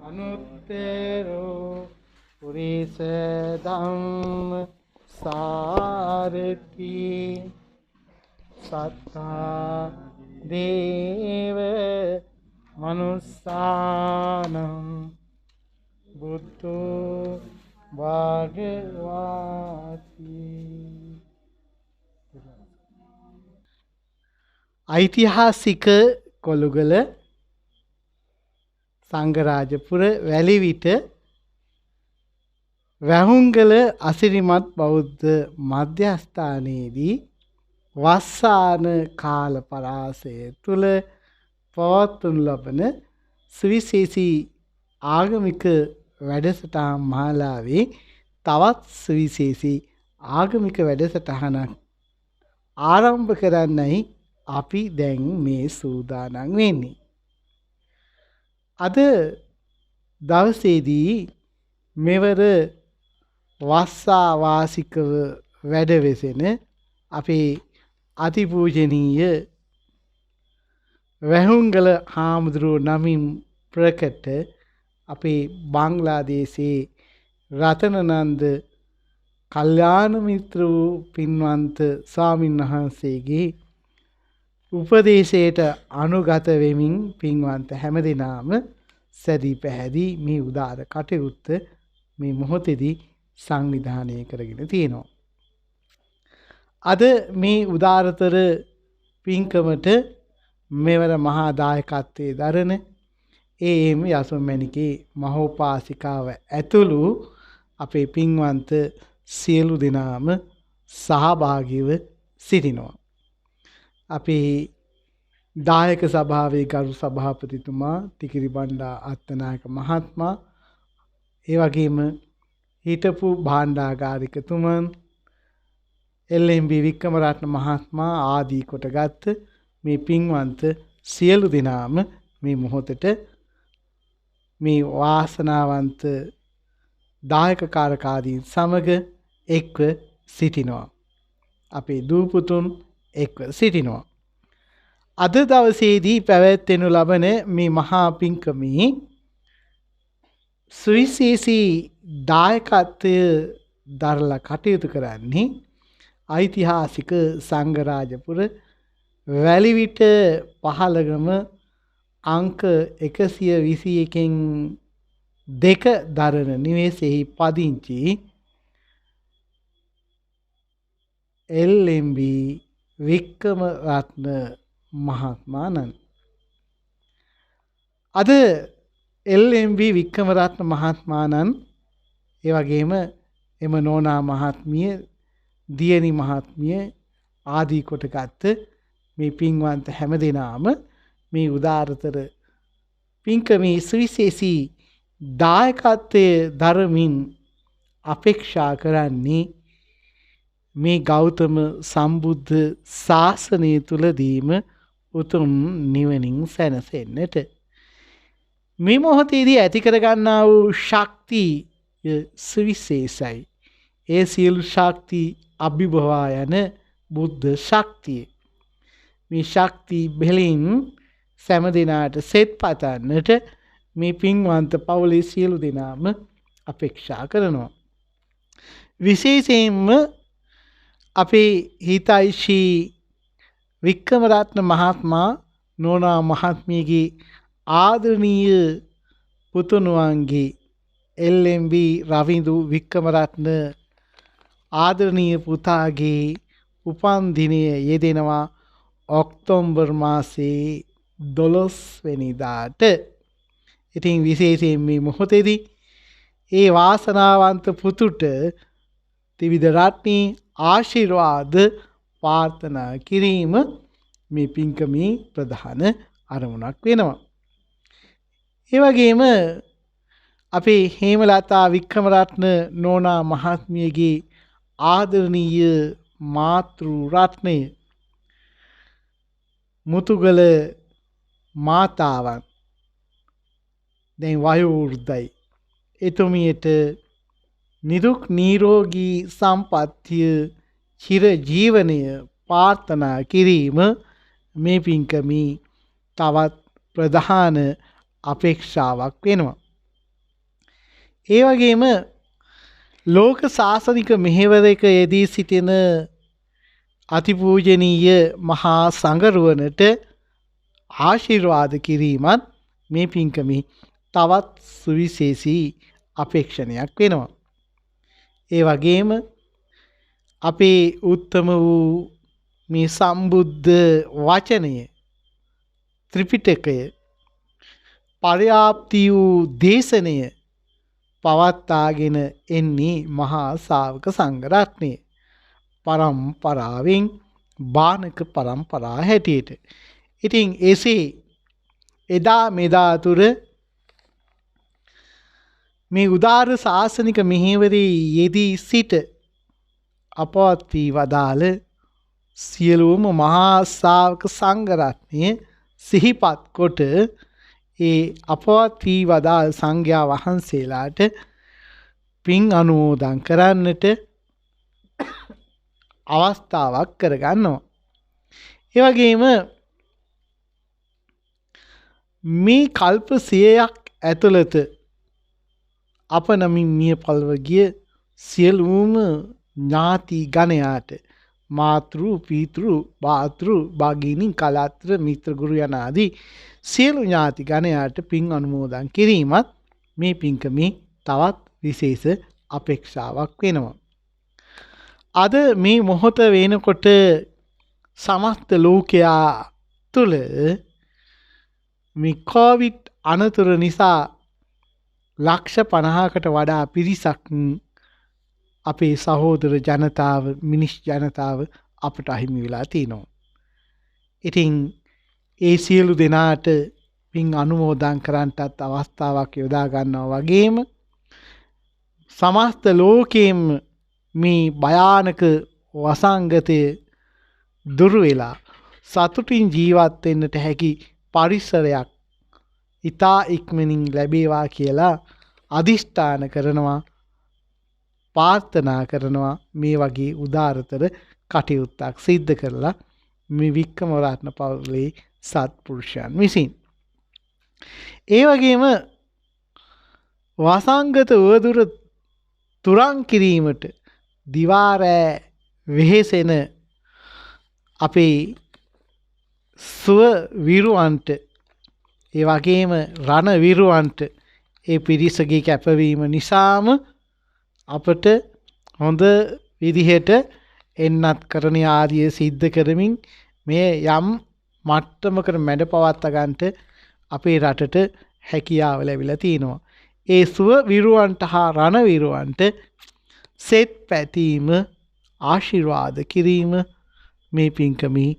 අනුත්තේරෝ පුරිස ධම්ම සාරති සත්තා දේව මනුස්සානං බුද්ධෝ භගවාති. ඓතිහාසික කොළුගල සංඝරාජපුර වැලිවිට වැහුංගල අසිරිමත් බෞද්ධ මධ්‍යස්ථානයේදී වස්සාන කාල පරාසය තුළ පවත්වනු ලබන සුවිශේෂී ආගමික වැඩසටහන් මාලාවේ තවත් සුවිශේෂී ආගමික වැඩසටහනක් ආරම්භ කරන්නයි අපි දැන් මේ සූදානම් වෙන්නේ. අද දවසේදී මෙවර වස්සා වාසිකව වැඩවෙසෙන අපේ අතිපූජනීය වැහුංගල හාමුදුරුවෝ නමින් ප්‍රකට අපේ බංග්ලාදේශයේ රතනනන්ද කල්යාණ මිත්‍ර වූ පින්වන්ත ස්වාමින් වහන්සේගේ උපදේශයට අනුගත වෙමින් පින්වන්ත හැමදෙනාම සැදී පැහැදී මේ උදාර කටයුත්ත මේ මොහොතේදී සංවිධානය කරගෙන තියෙනවා. අද මේ උදාරතර පින්කමට මෙවර මහා දායකත්වයේ දරන ඒ.එම්. යසෝමැණිකේ මහෝපාසිකාව ඇතුළු අපේ පින්වන්ත සියලු දෙනාම සහභාගීව සිටිනවා. අපේ දායක සභාවේ ගරු සභාපතිතුමා ටිකිරි බණ්ඩා අත්තනායක මහත්මයා, ඒ වගේම හිටපු භාණ්ඩාගාරිකතුමන් එල්.එම්.බී. වික්‍රමරත්න මහත්මයා ආදී කොටගත් මේ පින්වන්ත සියලු දෙනාම මේ මොහොතට මේ වාසනාවන්ත දායකකාරකාදීන් සමග එක්ව සිටිනවා. අපේ දූපුතුන් එක්ව සිටිනවා. අද දවසේදී පැවැත්වෙනු ලබන මේ මහා පින්කමේ සුවිශේෂී දායකත්වය දරලා කටයුතු කරන්නේ ඓතිහාසික සංඝරාජපුර වැලිවිට පහළගම අංක 121න් 2 දරන නිවසේහි පදිංචි LMB වික්‍රමරත්න මහත්මාණන්. අද LMB වික්‍රමරත්න මහත්මාණන් ඒ වගේම එම නෝනා මහත්මිය දියණි මහත්මිය ආදී කොට ගත්ත මේ පින්වන්ත හැමදෙනාම මේ උදාරතර පින්කමේ සුවිශේෂී දායකත්වයේ දරමින් අපේක්ෂා කරන්නේ මේ ගෞතම සම්බුද්ධ ශාසනය තුලදීම උතුම් නිවනින් සැනසෙන්නට මේ මොහොතේදී ඇති කරගන්නා වූ ශක්තිය සුවිශේෂයි. ඒ සියලු ශක්ති අභිභවා යන බුද්ධ ශක්තිය. මේ ශක්ති බෙලින් සෑම දිනාට සෙත් පතන්නට මේ පින්වන්ත පවුලේ සියලු දෙනාම අපේක්ෂා කරනවා. විශේෂයෙන්ම අපේ හිතයිෂී වික්‍රමරත්න මහත්මයා නෝනා මහත්මියගේ ආදරණීය පුතුණුවන්ගේ LMB රවිඳු වික්‍රමරත්න ආදරණීය පුතාගේ උපන් දිනය යෙදෙනවා ඔක්තෝබර් මාසයේ 12 වෙනිදාට. ඉතින් විශේෂයෙන් මේ මොහොතේදී ඒ වාසනාවන්ත පුතුට ත්‍රිවිධ රත්නයේ ආශිර්වාද ප්‍රාර්ථනා කිරීම මේ පින්කමේ ප්‍රධාන අරමුණක් වෙනවා. ඒ වගේම අපේ හේමලතා වික්‍රමරත්න නෝනා මහත්මියගේ ආදරණීය මාතෘ රත්නය මුතුගල මාතාවන් දැන් වයෝවෘද්ධයි. එතුමියට නිදුක් නිරෝගී සම්පන්නිය චිර ජීවනය ප්‍රාර්ථනා කිරීම මේ පින්කමේ තවත් ප්‍රධාන අපේක්ෂාවක් වෙනවා. ඒ වගේම ලෝක ශාසනික මෙහෙවරක යෙදී සිටින අතිපූජනීය මහා සංඝරුවනට ආශිර්වාද කිරීමත් මේ පින්කමේ තවත් සුවිශේෂී අපේක්ෂණයක් වෙනවා. ඒ වගේම අපේ උත්තම වූ මේ සම්බුද්ධ වචනය ත්‍රිපිටකය පර්‍යාප්ති වූ දේශනය පවත්වාගෙන එන්නේ මහා ශාවක සංඝරත්නය පරම්පරාවෙන් බානක පරම්පරා හැටියට. ඉතින් එසේ එදා මෙදා තුර මේ උදාර ශාසනික මෙහෙවරේ යෙදී සිට අපවත් වී වදාළ සියලුම මහා ශාවක සංඝරත්නය සිහිපත් කොට ඒ අපවත් වී වදාළ සංඝයා වහන්සේලාට පින් අනුමෝදන් කරන්නට අවස්ථාවක් කරගන්නවා. ඒ වගේම මේ කල්ප 100ක් ඇතුළත අප නමින් මිය පල්ව ගිය සියලුම ඥාති ගණයාට මාතෘ පීතෘ භාතෘ භගිනී කලත්‍ර මිත්‍ර ගුරු යන ආදී සියලු ඥාති ගණයාට පින් අනුමෝදන් කිරීමත් මේ පින්කමේ තවත් විශේෂ අපේක්ෂාවක් වෙනවා. අද මේ මොහොත වෙනකොට සමස්ත ලෝකයා තුළ මේ කොවිඩ් අනතුරු නිසා ලක්ෂ 50කට වඩා පිරිසක් අපේ සහෝදර ජනතාව මිනිස් ජනතාව අපට අහිමි වෙලා තිනවා. ඉතින් ඒ සියලු දෙනාට පින් අනුමෝදන් කරන්නටත් අවස්ථාවක් යොදා ගන්නවා වගේම සමස්ත ලෝකෙම මේ භයානක වසංගතය දුරු වෙලා සතුටින් ජීවත් වෙන්නට හැකි පරිසරයක් ඊතා ඉක්මනින් ලැබේවා කියලා අදිෂ්ඨාන කරනවා ප්‍රාර්ථනා කරනවා මේ වගේ උදාරතර කටයුත්තක් සිද්ධ කරලා මේ වික්‍රමරත්න පවුලේ සත්පුරුෂයන් විසින්. ඒ වගේම වසංගත වදුර තුරන් කිරීමට දිවා රෑ වෙහෙසෙන අපේ සුව විරුවන්ට ඒ වගේම රණ විරුවන්ට ඒ පිරිසගේ කැපවීම නිසාම අපට හොඳ විදිහට එන්නත් කරන ආදිය සිද්ධ කරමින් මේ යම් මට්ටමකට මැඩ පවත්වා ගන්නට අපේ රටට හැකියාව ලැබිලා තිනවා. ඒ සුව විරුවන්ට හා රණ විරුවන්ට සෙත් පැතීම ආශිර්වාද කිරීම මේ පින්කමේ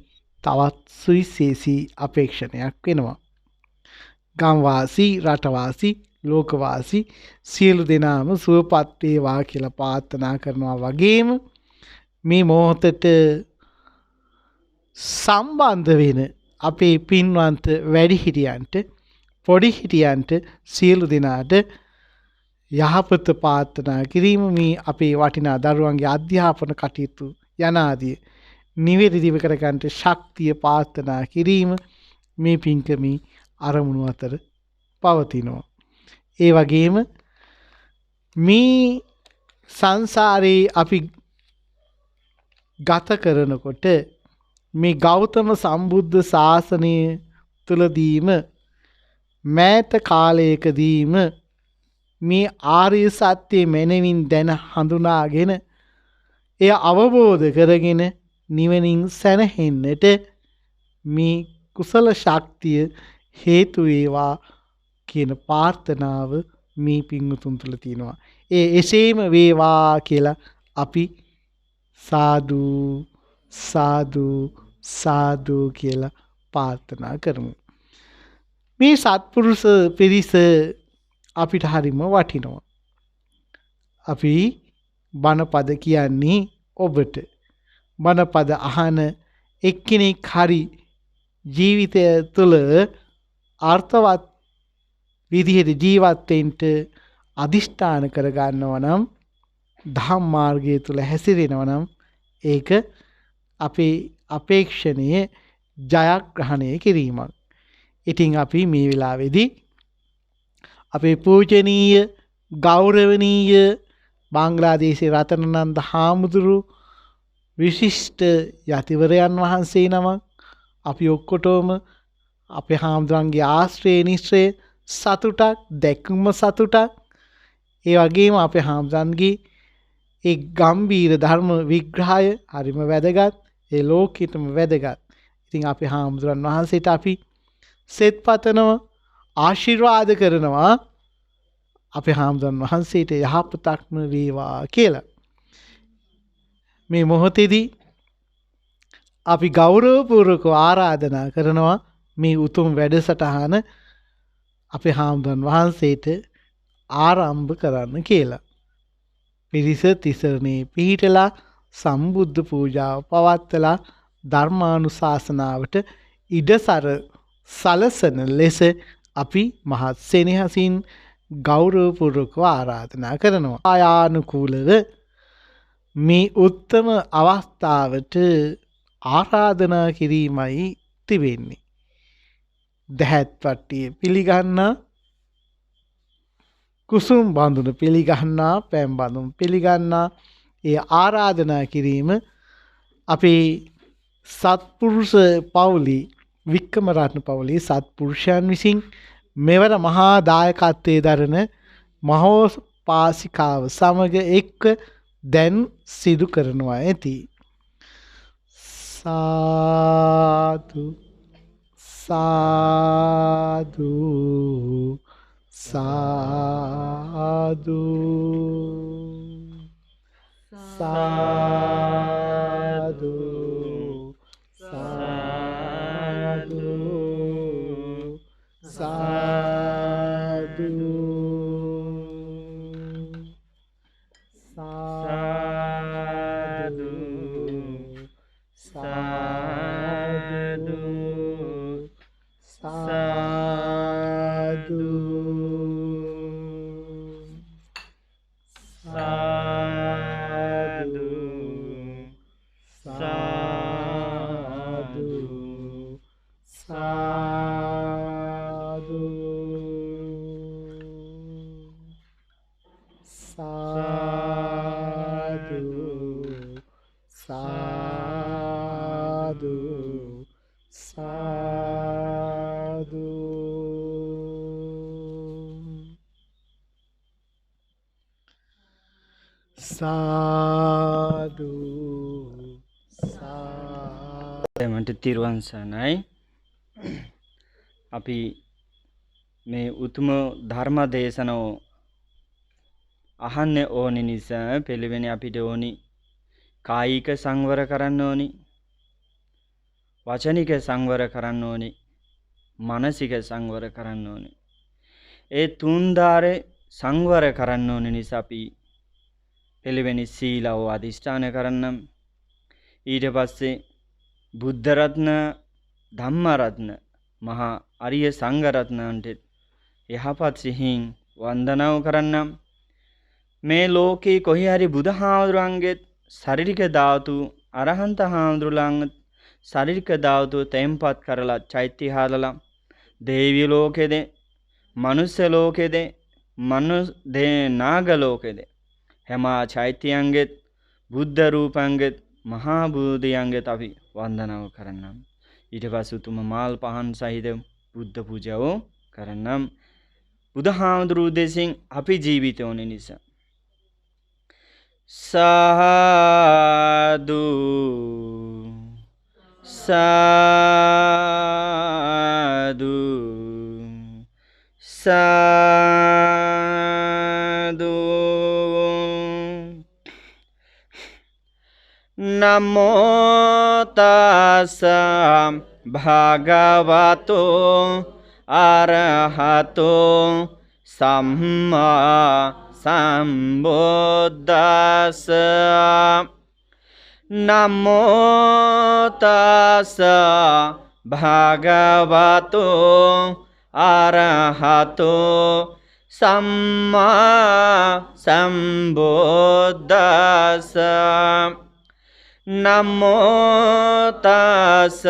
තවත් සුවිශේෂී අපේක්ෂණයක් වෙනවා. ගම්වාසී රටවාසී ලෝකවාසී සියලු දෙනාම සුවපත් වේවා කියලා ප්‍රාර්ථනා කරනවා වගේම මේ මොහොතට සම්බන්ධ වෙන අපේ පින්වන්ත වැඩිහිටියන්ට පොඩිහිටියන්ට සියලු දෙනාට යහපත ප්‍රාර්ථනා කිරීම මේ අපේ වටිනා දරුවන්ගේ අධ්‍යාපන කටයුතු යනාදී නිවැරදිව කරගන්නට ශක්තිය ප්‍රාර්ථනා කිරීම මේ පින්කමේ අරමුණු අතර පවතිනවා. ඒ වගේම මේ සංසාරේ අපි ගත කරනකොට මේ ගෞතම සම්බුද්ධ ශාසනය තුලදීම මෑත කාලයකදීම මේ ආර්ය සත්‍ය මැනවින් දැන හඳුනාගෙන එය අවබෝධ කරගෙන නිවනින් සැනහෙන්නට මේ කුසල ශක්තිය හේතු වේවා කියන ප්‍රාර්ථනාව මේ පින්වතුන් තුළ තියෙනවා. එසේම වේවා කියලා අපි සාදු සාදු සාදු කියලා ප්‍රාර්ථනා කරමු. මේ සත්පුරුෂ පිරිස අපිට හරිම වටිනවා. අපි බණපද කියන්නේ ඔබට. බණපද අහන එක්කෙනෙක් හරි ජීවිතය තුළ අර්ථවත් විදිහට ජීවත් වෙන්න අදිෂ්ඨාන කරගන්නවා නම් ධම්ම මාර්ගය තුළ හැසිරෙනවා නම් ඒක අපේ අපේක්ෂණයේ ජයග්‍රහණය කිරීමක්. ඉතින් අපි මේ වෙලාවේදී අපේ පූජනීය ගෞරවනීය බංග්ලාදේශයේ රතනනන්ද හාමුදුරු විශිෂ්ට යතිවරයන් වහන්සේ නමක් අපි ඔක්කොටම අපේ හාමුදුරන්ගේ ආශ්‍රය නිශ්‍රය සතුටක් දැක්ම සතුටක් ඒ වගේම අපේ හාමුදුරන්ගේ ඒ ගම්බීර ධර්ම විග්‍රහය හරිම වැදගත් ඒ ලෝකෙටම වැදගත්. ඉතින් අපේ හාමුදුරන් වහන්සේට අපි සෙත් පතනවා ආශිර්වාද කරනවා අපේ හාමුදුරන් වහන්සේට යහපතක්ම වේවා කියලා. මේ මොහොතේදී අපි ගෞරවපූර්වකව ආරාධනා කරනවා මේ උතුම් වැඩසටහන අපේ හාමුදුරන් වහන්සේට ආරම්භ කරන්න කියලා. පිරිස තිසරණේ පිහිටලා සම්බුද්ධ පූජාව පවත්වලා ධර්මානුශාසනාවට ඉඩසර සලසන ලෙස අපි මහත් සෙනෙහසින් ගෞරවපූර්වකව ආරාධනා කරනවා. ආයානුකූලව මේ උත්තම අවස්ථාවට ආරාධනා කිරීමයි තිබෙන්නේ. දැහැත් පට්ටිය පිළිගන්නා කුසුම් බඳුන පිළිගන්නා පැම් බඳුන් පිළිගන්නා ඒ ආරාධනා කිරීම අපේ සත්පුරුෂ පවුලේ වික්‍රමරත්න පවුලේ සත්පුරුෂයන් විසින් මෙවර මහා දායකත්වයේ දරන මහෝපාසිකාව සමග එක්ව දැන් සිදු කරනවා ඇති. සාදු සාදු සාදු සාදු සාදු සාදු සාදු සාදු සාදු සාදු සාදු සාදු साधु साधु साधु साधु මට තිරුවන් සරණයි. අපි මේ උතුම් ධර්ම දේශනාව අහන්න ඕනි නිසා පිළිවෙන්නේ අපිට ඕනි කායික සංවර කරන්න ඕනි, වචනික සංවර කරන්න ඕනි, මානසික සංවර කරන්න ඕනි. ඒ තුන්දාරේ සංවර කරන්න ඕනි නිසා අපි පිළිවෙන්නේ සීලව අධිෂ්ඨාන කරන්නම්. ඊට පස්සේ බුද්ධ රත්න, ධම්ම රත්න, මහා අරිය සංඝ රත්නන්ට යහපත් සිහින් වන්දනාව කරන්නම්. මේ ලෝකේ කොහේ හරි බුදුහාමුදුරන්ගේ ශාරීරික ධාතු, අරහන්ත හාමුදුරුවන්ගේ ශාරීරික ධාතු තෙම්පත් කරලා චෛත්‍ය හදලා දේවී ලෝකෙද, මනුෂ්‍ය ලෝකෙද, නාග ලෝකෙද හැම චෛත්‍යයන්ගෙත් බුද්ධ රූපංගෙත් මහා බෝධියන්ගෙත් අපි වන්දනාව කරන්නම්. ඊට පස්සේ උතුම් මාල් පහන් සහිත බුද්ධ පූජාව කරන්නම්. බුදුහාමුදුරු දෙසින් අපි ජීවිත ඕන නිසා. සාදු සාදු සාදු නමෝ තස් භගවතෝ අරහතෝ සම්මා සම්බුද්දස්ස. නමෝ තස් භගවතෝ අරහතෝ සම්මා සම්බුද්දස්ස. නමෝ තස්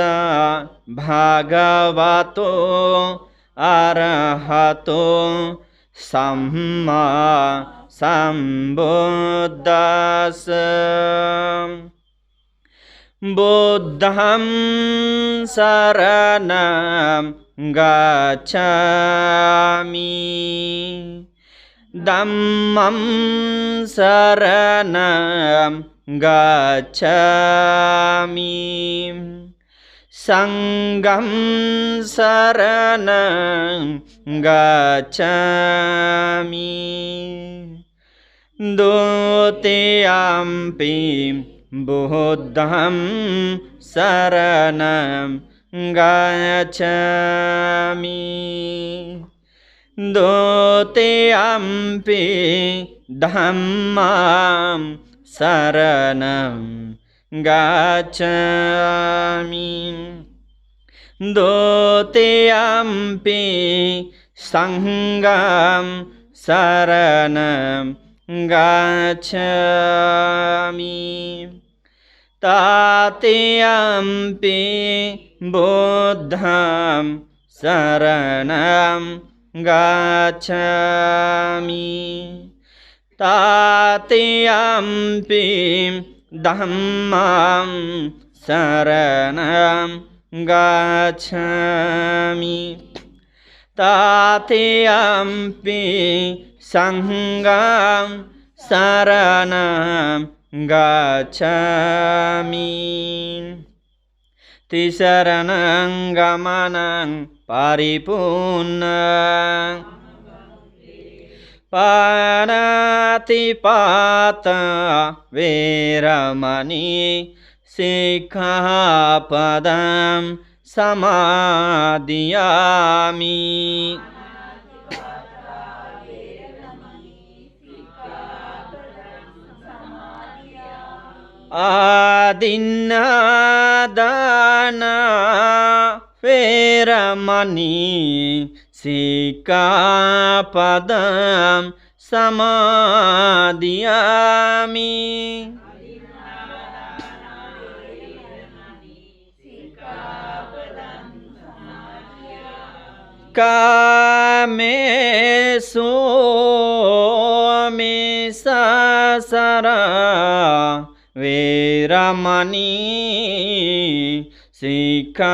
භගවතෝ අරහතෝ සම්මා සම්බුද්දස්ස. බුද්ධං සරණං ගච්ඡාමි ධම්මං සරණං ගච්ඡාමි සංඝං සරණං ගච්ඡාමි ဒုတိယံ පි බුද්ධං සරණං ගච්ඡාමි ဒုတိယံ පි ධම්මං සරණං ගච්ඡාමි ဒုတိယံ පි සංඝං සරණං ගච්ඡාමි တတိယံ පි බුද්ධං සරණං ගච්ඡාමි တတိယံ පි ධම්මං සරණං ගච්ඡාමි တတိယံ පි සංඝං සරණං ගච්ඡාමි ติสรณัง ගමනං පරිපූර්ණං පාණාතිපාතා වේරමණී සික්ඛාපදං සමාදියාමි. ආදින්නාදානා වේරමණී සික්ඛාපදං සමාදියාමි. කාමේසු මිසසර වේරමණී සික්ඛාපදං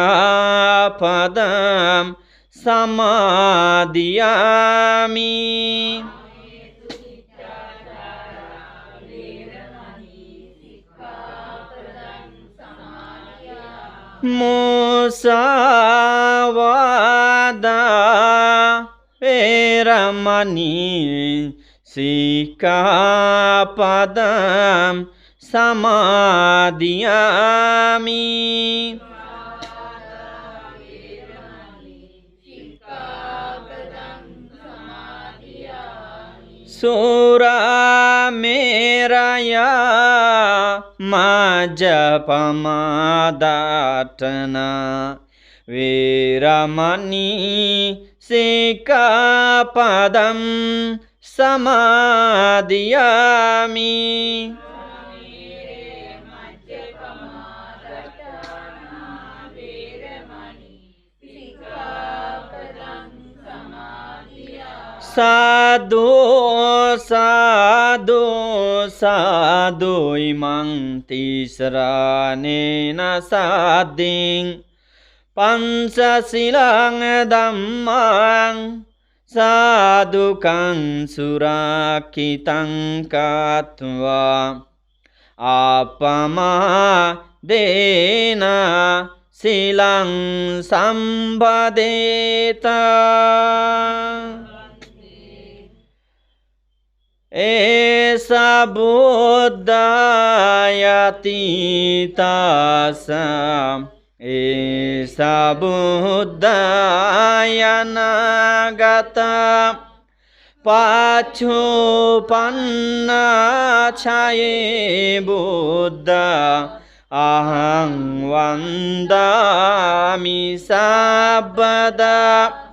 සමාදියාමි. මුසාවාදා වේරමණී සික්ඛාපදං සමාදියාමි. සූරාමේරය මජ්ජපමාදට්ඨනා වේරමණී සික්ඛාපදං සමාදියාමි. සාදු සාදු සාදු ඉමං තිසරණේන සාද්දින් පංචශීලං ධම්මං සාදුකං සුරක්ඛිතං කତ୍වා ආපමා දේන සීලං සම්පදේතා. ඒසා බුද්ධායති තාසං ඒසා බුද්ධායනාගතා පාච්චුපන්නා ඡයේ බුද්ධා අහං වන්දාමි සබ්බදා.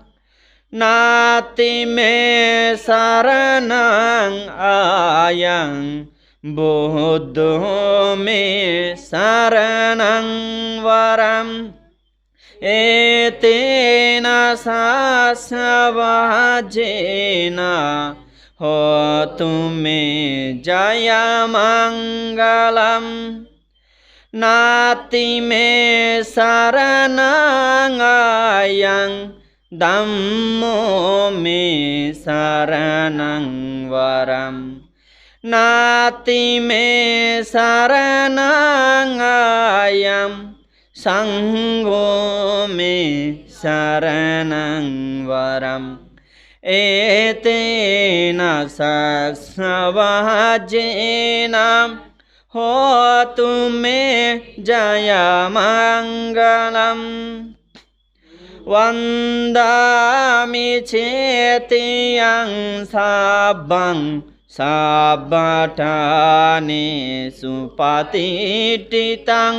නාති මේ සරණං ආයං බුද්ධෝ මේ සරණං වරම්. ඒතේන සාසවජේන හෝතු මේ ජය මංගලම්. නාති මේ සරණං ආයං ධම්මෝ මේ සරණං වරම්. නාති මේ සරණං ආයං සංඝෝ මේ සරණං වරම්. ඒතේන සස්සවජේන හෝතු මේ ජය මංගලම්. වන්දාමි චේතියං සබ්බං සබ්බඨානේසු පතිට්ඨිතං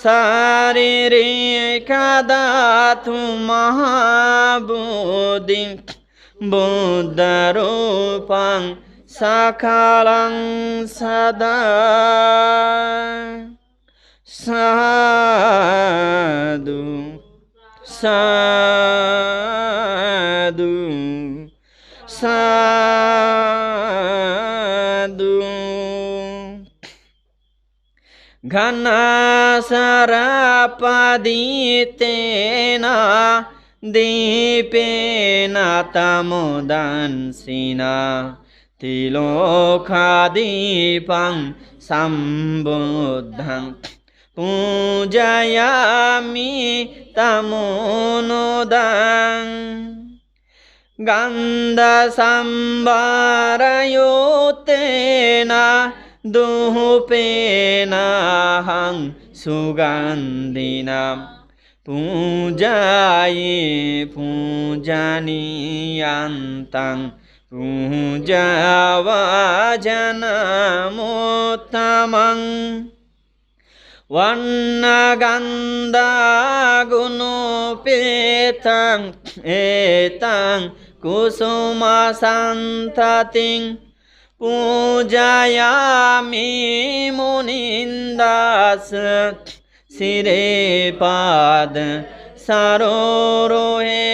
සාරිරික ධාතු මහා බුද්ධින් බුද්ධ රූපං සකලං සදා. සාදු සාදු සාදු. ඝනසරපදිතේන දීපේන තමුදන්සිනා තිලෝකාදීපං සම්බුද්ධං පූජයාමි තමුනුදං. ගන්ධ සම්භාරයුතේන දුහුපේනහං සුගන්ධිනම් පූජායේ පූජනීයන්තං පූජාවාජනමුත්තමං. වන්නගන්ධා ගුණෝපේතං ඒතං කුසුමසන්තතින් පූජයාමි මුනින්දාස සිරේපාද සරෝරෝහෙ.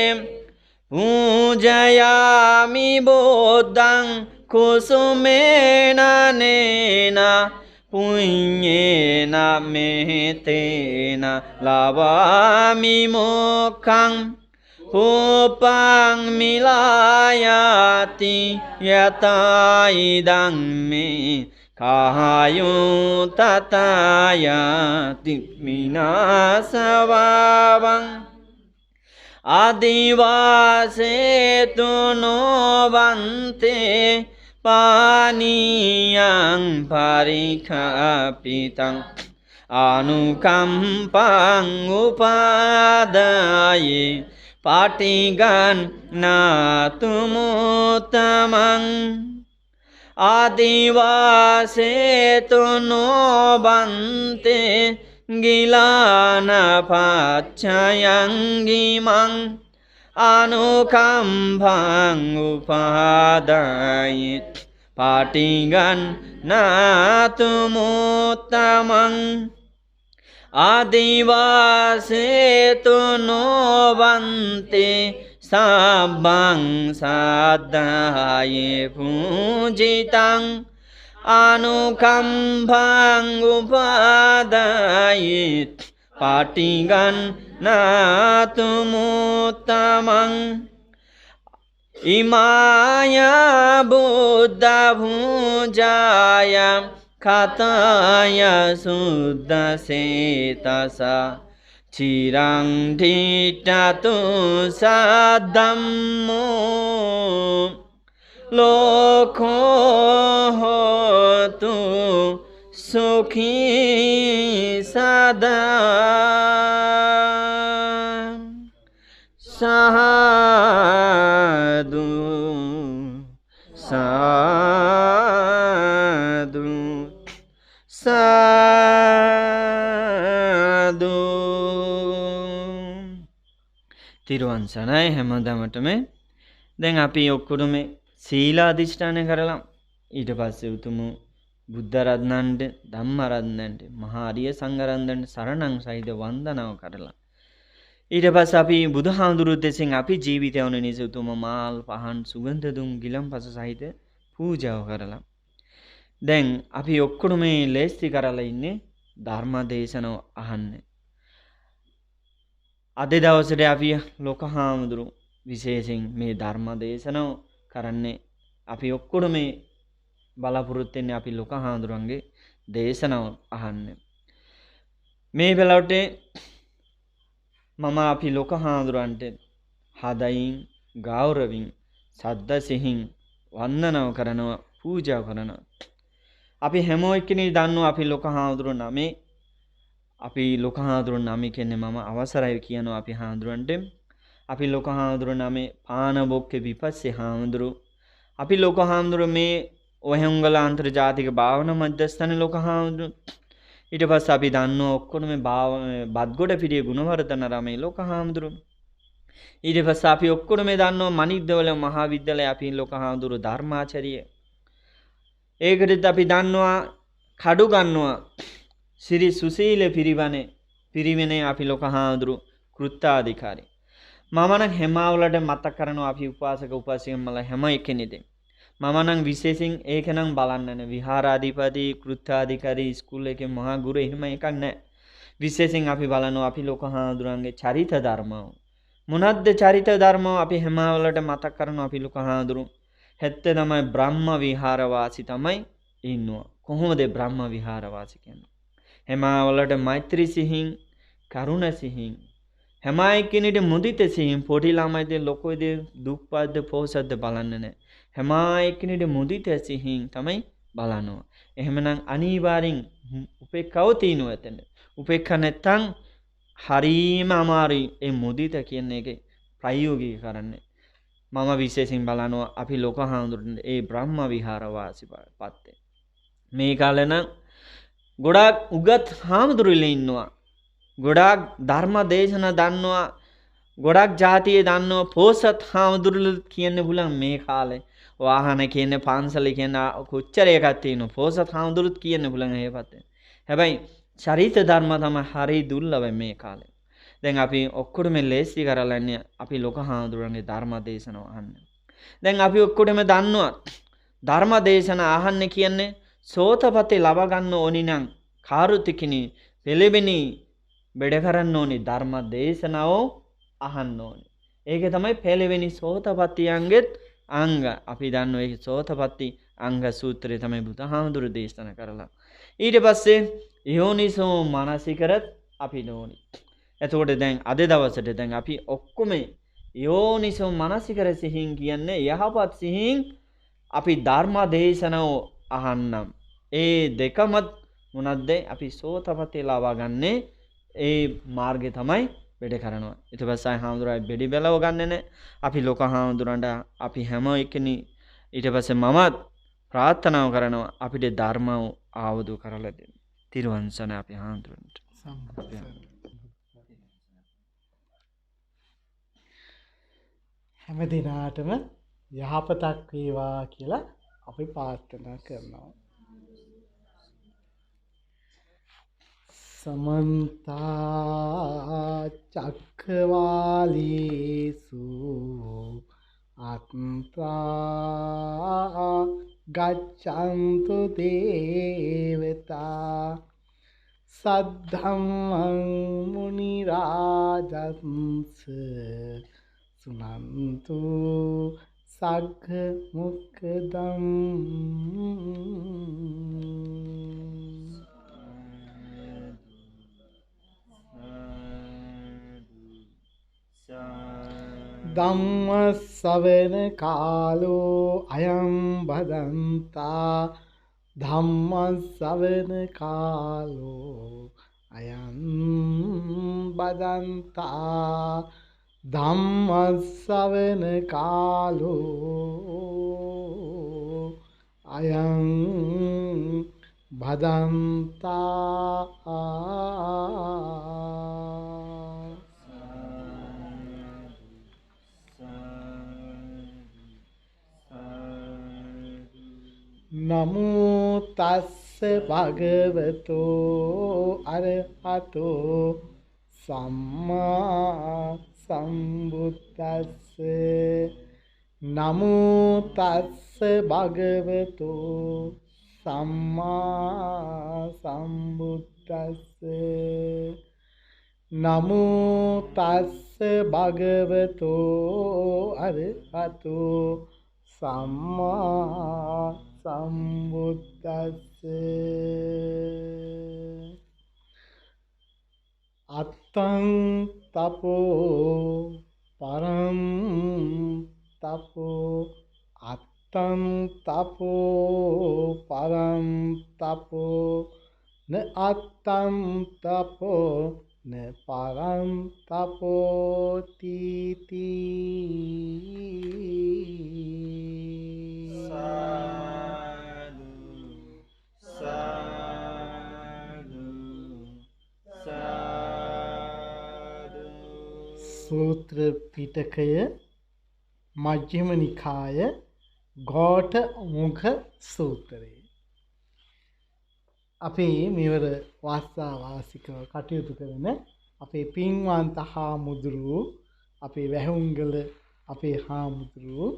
පූජයාමි බුද්ධං කුසුමේන නේන පුඤ්ඤේන මෙතේන ලවාමි මොක්ඛං පූපං මිලායාති යතයිදං මේ කායෝ තතයාති විනාසවවං ආදිවාසේතු නොවන්තේ පානියං පරිඛාපිතං අනුකම්පං උපාදායේ පාටිගන් නාතුමුතමං ආදිවාසේතු නොබන්තේ ගිලාන පච්චයං ගිමං අනුකම්පං උපාදායේ පාටිගන් නාතුමුතමං ආදිවාසේතු නොවන්තේ සබ්බං සාද්ධායේ පූජිතං අනුකම්පං උපාදායේ පාටිගන් නාතුමුතමං ඉමාය බුද්ධ භුජාය කතාය සුද්ධ සේතස චිරං ඨිට්ඨතු සද්ධම්මෝ ලෝකෝ හෝතු සුඛී සදා සාදු සාදු සාදු. තිරුවන් සරණයි හැමදාමටම. දැන් අපි ඔක්කොම සීලාදිෂ්ඨාන කරලා ඊට පස්සේ උතුම් බුද්ධ රත්නන්ට ධම්ම රත්නන්ට මහා ආර්ය සංඝ රත්නන්ට සරණං සහිත වන්දනාව කරලා ඊට පස්සේ අපි බුදුහාමුදුරුවෝ දෙසින් අපි ජීවිතය වන නිසා උතුම් මාල් පහන් සුගන්ධ දුම් ගිලන්පස සහිත පූජාව කරලා දැන් අපි ඔක්කොම මේ ලෑස්ති කරලා ඉන්නේ ධර්ම දේශනාව අහන්න. අද දවසේ අපි ලෝකහාමුදුරුවෝ විශේෂයෙන් මේ ධර්ම දේශනාව කරන්නේ අපි ඔක්කොම මේ බලාපොරොත්තු වෙන්නේ අපි ලෝකහාමුදුරන්ගේ දේශනාව අහන්න. මේ වෙලාවට මම අපි ලෝකහාමුදුරන්ට හදයින් ගෞරවයෙන් සද්ද සිහින් වන්දනාව කරනවා පූජා කරනවා. අපි හැමෝ එක්කෙනෙක් දන්නවා අපි ලෝකහාමුදුරන් නමේ අපි ලෝකහාමුදුරන් නමේ කියන්නේ මම අවසරයි කියනවා අපි හාමුදුරන්ට. අපි ලෝකහාමුදුරන් නමේ පාන බොක්කේ විපස්සේ හාමුදුරු අපි ලෝකහාමුදුරු මේ ඔහෙංගල අන්තර්ජාතික භාවනා මධ්‍යස්ථාන ලෝකහාමුදුරු. ඊට පස්සේ අපි දන්නවා ඔක්කොම මේ බද්ගොඩ පිටියේ ගුණවර්ධන රමේ ලෝකහාමුදුරු. ඊට පස්සේ අපි ඔක්කොම මේ දන්නවා මනිද්දවල මහා විද්‍යාලය අපි ලෝකහාමුදුරු ධර්මාචාර්ය. ඒකටත් අපි දන්නවා කඩු ගන්නවා ශ්‍රී සුසීල පිරිවෙනේ අපි ලෝකහාමුදුරු කෘත්තාධිකාරී. මම නම් හැමවලට මතක් කරනවා අපි උපාසක උපාසිකන් මල හැම එකෙනෙද මම නම් විශේෂයෙන් ඒක නම් බලන්න විහාරාධිපති කෘත්තාධිකාරී ස්කූල් එකේ මහා ගුරු එහෙම එකක් නැහැ. විශේෂයෙන් අපි බලනවා අපි ලෝකහාමුදුරන්ගේ චරිත ධර්ම මොනක්ද චරිත ධර්ම අපි හැමවලට මතක් කරනවා අපි ලෝකහාමුදුරු හැත්තේ තමයි බ්‍රහ්ම විහාරවාසී තමයි ඉන්නවා. කොහොමද බ්‍රහ්ම විහාරවාසී කියන්නේ? හැමවලට මෛත්‍රී සිහින් කරුණ සිහින් හැම එක්කෙනෙකුට මුදිත සිහින් පොඩි ළමයිද ලොකෝද දුක්පත්ද පොහොසත්ද බලන්නේ නැහැ. හැම එක්කෙනෙකුට මුදිත සිහින් තමයි බලනවා. එහෙමනම් අනිවාර්යෙන් උපේක්ඛව තියනවා එතන. උපේක්ඛ නැත්තම් හරීම අමාරුයි ඒ මුදිත කියන එක ප්‍රයෝගික කරන්නේ. මම විශේෂයෙන් බලනවා අපි ලෝකහාමුදුරන් ඒ බ්‍රහ්ම විහාරවාසී පත්තේ. මේ කාලේ නම් ගොඩාක් උගත් හාමුදුරුවෝ ඉන්නවා. ගොඩාක් ධර්ම දේශනා දන්නවා. ගොඩාක් ජාතියේ දන්නවා. පොසත් හාමුදුරුවෝ කියන්නේ බුලන් මේ කාලේ වාහන කියන්නේ පන්සල කියන්නේ කොච්චර එකක් තියෙනවා. පොසත් හාමුදුරුවෝ කියන්නේ බුලන් ඒ පැත්තේ. හැබැයි චරිත ධර්ම තමයි හරි දුර්ලභ මේ කාලේ. දැන් අපි ඔක්කොම ලේසි කරලා ඉන්නේ අපි ලෝකහාමුදුරන්ගේ ධර්ම දේශනාව අහන්න. දැන් අපි ඔක්කොම දන්නවා ධර්ම දේශන අහන්න කියන්නේ සෝතපතේ ලබා ගන්න ඕනි නම් කාරුතිකිනි පෙළෙවෙනි වැඩ කරන්න ඕනි ධර්ම දේශනාව අහන්න ඕනි. ඒක තමයි පෙළෙවෙනි සෝතපට්ටියන්ගෙත් අංග. අපි දන්නවා ඒ සෝතපට්ටි අංග සූත්‍රය තමයි බුදුහාමුදුරු දේශනා කරලා. ඊට පස්සේ යෝනිසෝ මනසිකරත් අපි නෝනි. එතකොට දැන් අද දවසට දැන් අපි ඔක්කොම යෝනිසෝ මනසිකර සිහින් කියන්නේ යහපත් සිහින් අපි ධර්ම දේශනාව අහන්නම්. ඒ දෙකම මොනද්ද? අපි සෝතපට්ටි ලබා ගන්නේ ඒ මාර්ගය තමයි වැඩ කරනවා. ඊට පස්සේ හාමුදුරුවෝ බෙඩි බැලව ගන්නෙ නැහැ. අපි ලෝක හාමුදුරන්ට අපි හැම එකනි ඊට පස්සේ මමත් ප්‍රාර්ථනාව කරනවා අපිට ධර්මව ආවදු කරලා දෙන්න. තිරුවන් සරණයි අපි හාමුදුරන්ට. හැම දිනාටම යහපතක් වේවා කියලා අපි ප්‍රාර්ථනා කරනවා. समन्ता चक्रवालेषु आत्मा गच्छन्तु देवता सद्धम्मं मुनिराजंस सुनन्तु सग्ग मुक्तम्. ධම්ම ශ්‍රවණ කාලෝ අයං භදන්තා ධම්ම ශ්‍රවණ කාලෝ අයං භදන්තා ධම්ම ශ්‍රවණ කාලෝ අයං භදන්තා. නමෝ තස්ස භගවතෝ අරහතෝ සම්මා සම්බුද්දස්ස. නමෝ තස්ස භගවතෝ සම්මා සම්බුද්දස්ස. නමෝ තස්ස භගවතෝ අරහතෝ සම්මා සම්බුද්දස්ස. අත්තං තපෝ පරම් තපෝ අත්තං තපෝ පරම් තපෝ න අත්තං තපෝ න පරම් තපෝ තීති. සූත්‍ර පිටකය මජ්ක්‍ධිම නිකාය ගෝඨ මුඛ සූත්‍රය. අපේ මෙවර වාස්තාවාසිකව කටයුතු කරන අපේ පින්වන්ත හාමුදුරුවෝ අපේ වැහුම්ගල අපේ හාමුදුරුවෝ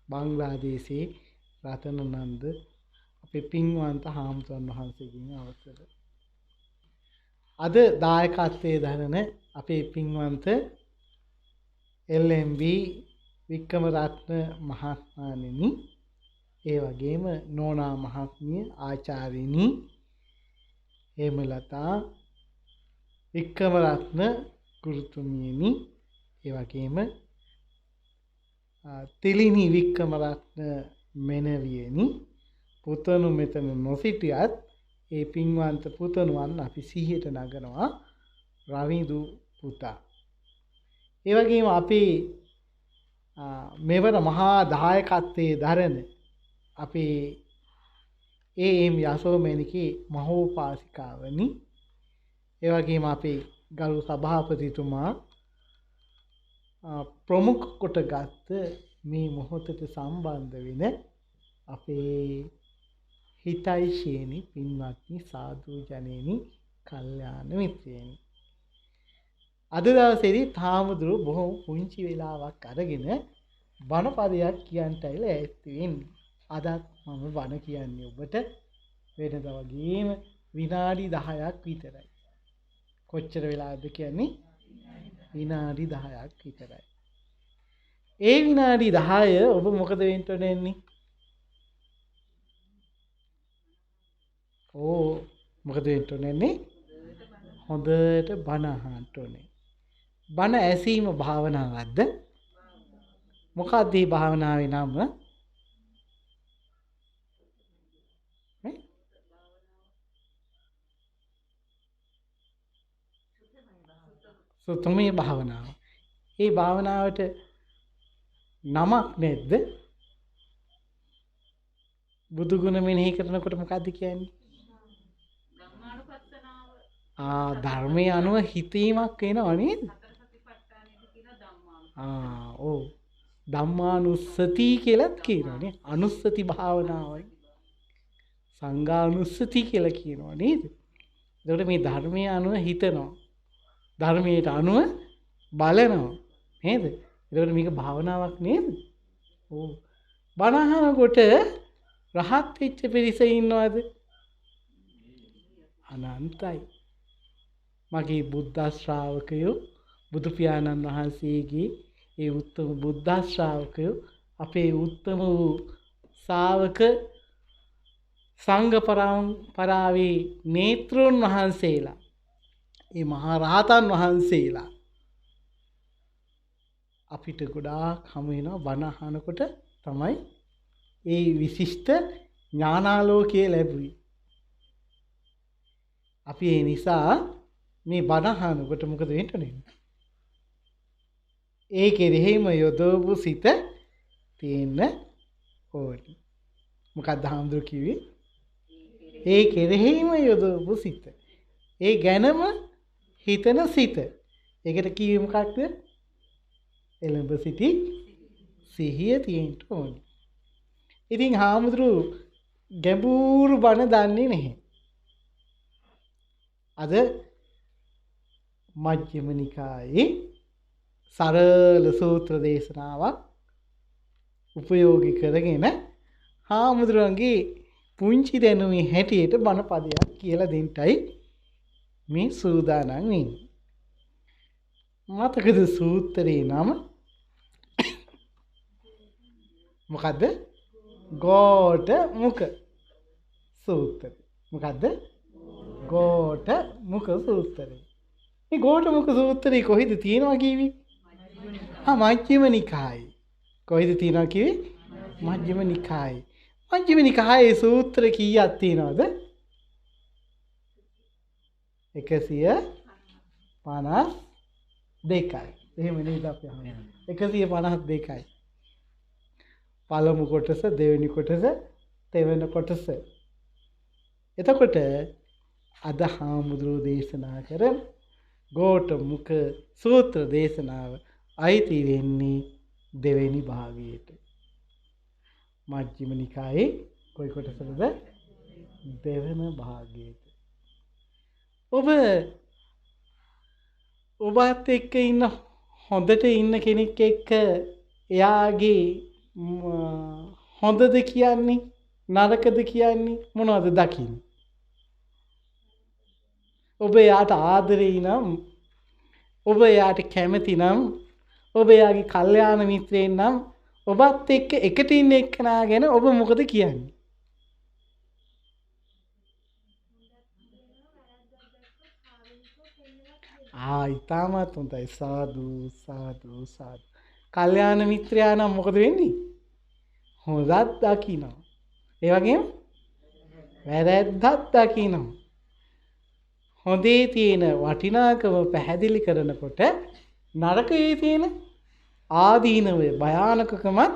බංග්ලාදේශයේ රතනනන්ද අපේ පින්වන්ත හාමුදුරන් වහන්සේගෙන් අවසර. අද දායකත්වයේ දරන අපේ පින්වන්ත LMB වික්‍රමරත්න මහත්මයාණෙනි, ඒ වගේම නෝනා මහත්මිය ආචාර්යිනි හේමලතා වික්‍රමරත්න ගුරුතුමියනි, ඒ වගේම තිලිනි වික්‍රමරත්න මෙනවියනි, පුතණු මෙතන නොසිටියත් ඒ පින්වන්ත පුතණුවන් අපි සිහියට නගනවා. රවිදු පුතා, ඒ වගේම අපේ මෙවර මහා දායකත්වයේ දරන අපේ AM යසෝමැණිකේ මහෝපාසිකාවනි, ඒ වගේම අපේ ගරු සභාපතිතුමා ප්‍රමුඛ කොටගත් මේ මොහොතට සම්බන්ධ වෙන අපේ හිතයිශේනි පින්වත්නි සාදු ජනෙනි කල්යාණ මිත්‍රයනි. අද දවසේදී හාමුදුරුවෝ බොහොම පුංචි වෙලාවක් අරගෙන බණපදයක් කියන්ටයිල ඇත්ති වෙන්නේ. අදත් මම බණ කියන්නේ ඔබට වෙනද වගේම විනාඩි 10ක් විතරයි. කොච්චර වෙලාද කියන්නේ? විනාඩි 10ක් විතරයි. ඒ විනාඩි 10 ඔබ මොකද වෙන්න ඕනේ? මොකද වෙන්න ඕනේ? හොඳට බණ අහන්න ඕනේ. බණ ඇසීම භාවනාවක්ද? මොකක්ද මේ භාවනාවේ නම? සුතමේ භාවනාව. මේ භාවනාවට නමක් නැද්ද? බුදු ගුණ මෙනෙහි කරනකොට මොකද්ද කියන්නේ? ධර්මයේ අනුව හිතීමක් වෙනව නේද? ඔව්. ධම්මානුස්සති කියලාත් කියනවානේ. අනුස්සති භාවනාවයි. සංඝානුස්සති කියලා කියනවා නේද? එතකොට මේ ධර්මයේ අනුව හිතනවා. ධර්මයට අනුව බලනවා. නේද? එතකොට මේක භාවනාවක් නේද? ඔව්. බණ අහනකොට රහත් වෙච්ච පිරිස ඉන්නවද? අනන්තයි. මගේ බුද්ධ ශ්‍රාවකයෝ බුදු පියාණන් වහන්සේගේ ඒ උත්තම බුද්ධ ශ්‍රාවකයෝ අපේ උත්තම වූ ශාවක සංඝ පරම්පරාවේ නේත්‍රුන් වහන්සේලා ඒ මහා රහතන් වහන්සේලා අපිට ගොඩාක් හමු වෙනවා බණ අහනකොට තමයි ඒ විශිෂ්ට ඥානාලෝකය ලැබුවේ. අපි ඒ නිසා මේ බණ අහනකොට මොකද වෙන්නේ? ඒ කෙරෙහිම යොදවපු සිත තියෙන්න ඕනේ. මොකක්ද හාමුදුරුවෝ කිව්වේ? ඒ කෙරෙහිම යොදවපු සිත. ඒ ගැනම හිතන සිත. ඒකට කිව්වේ මොකක්ද? එළඹ සිටි සිහිය තියෙන්න ඕනේ. ඉතින් හාමුදුරුවෝ ගැඹුරු බණ දන්නේ නැහැ. අද මජ්ක්‍ධිම නිකායේ සරල සූත්‍ර දේශනාවක් උපයෝගී කරගෙන හාමුදුරුවන්ගේ පුංචි දැනුමේ හැටියට බණ පදයක් කියලා දෙන්නයි මේ සූදානම් වෙන්නේ. මතකද සූත්‍රේ නම? මොකද්ද? ගෝඨ මුඛ සූත්‍රය. මොකද්ද? ගෝඨ මුඛ සූත්‍රය. මේ ගෝඨ මුඛ සූත්‍රය කොහෙද තියෙනවා කිව්වේ? මජ්ක්‍ධිම නිකායේ. කොහෙද තියෙනවා කිව්වේ? මජ්ක්‍ධිම නිකායේ. මජ්ක්‍ධිම නිකායේ සූත්‍ර කීයක් තියෙනවද? 152යි. එහෙම නේද අපි අහන්නේ? 152යි. පළමු කොටස, දෙවෙනි කොටස, තෙවෙනි කොටස. එතකොට අද හාමුදුරුවෝ දේශනා කරන ගෝඨ මුඛ සූත්‍ර දේශනාව අයිති වෙන්නේ දෙවෙනි භාගයට. මජ්ක්‍ධිම නිකායේ කොයි කොටසද? දෙවෙනි භාගයට. ඔබත් එක්ක ඉන්න හොඳට ඉන්න කෙනෙක් එක්ක එයාගේ හොඳද කියන්නේ නරකද කියන්නේ මොනවද දකින්නේ? ඔබ එයාට ආදරේ නම්, ඔබ එයාට කැමති නම්, ඔබ එයාගේ කල්යාණ මිත්‍රයෙක් නම් ඔබත් එක්ක එකට ඉන්න එක්කනා ගැන ඔබ මොකද කියන්නේ? ඉතාමත් හොඳයි. සාදු සාදු සාදු. කල්යාණ මිත්‍රයා නම් මොකද වෙන්නේ? හොඳත් දකිනවා. ඒ වගේම වැරැද්දත් දකිනවා. හොඳේ තියෙන වටිනාකම පැහැදිලි කරනකොට නරකයේ තියෙන ආදීනවය භයානකකමත්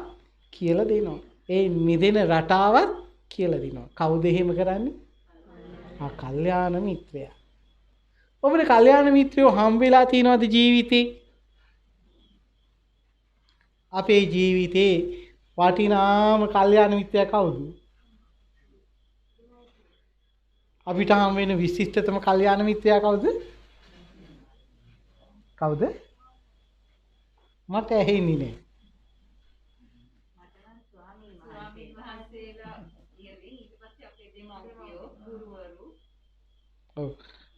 කියලා දෙනවා. ඒ මිදෙන රටාවත් කියලා දෙනවා. කවුද එහෙම කරන්නේ? කල්යාණ මිත්‍රයා. ඔබට කල්යාණ මිත්‍රයෝ හම් වෙලා තියෙනවද ජීවිතේ? අපේ ජීවිතේ වටිනාම කල්යාණ මිත්‍රයා කවුද? අපිට හම් වෙන විශිෂ්ටතම කල්යාණ මිත්‍රයා කවුද? කවුද? මට ඇහෙන්නේ නැහැ. ඔව්.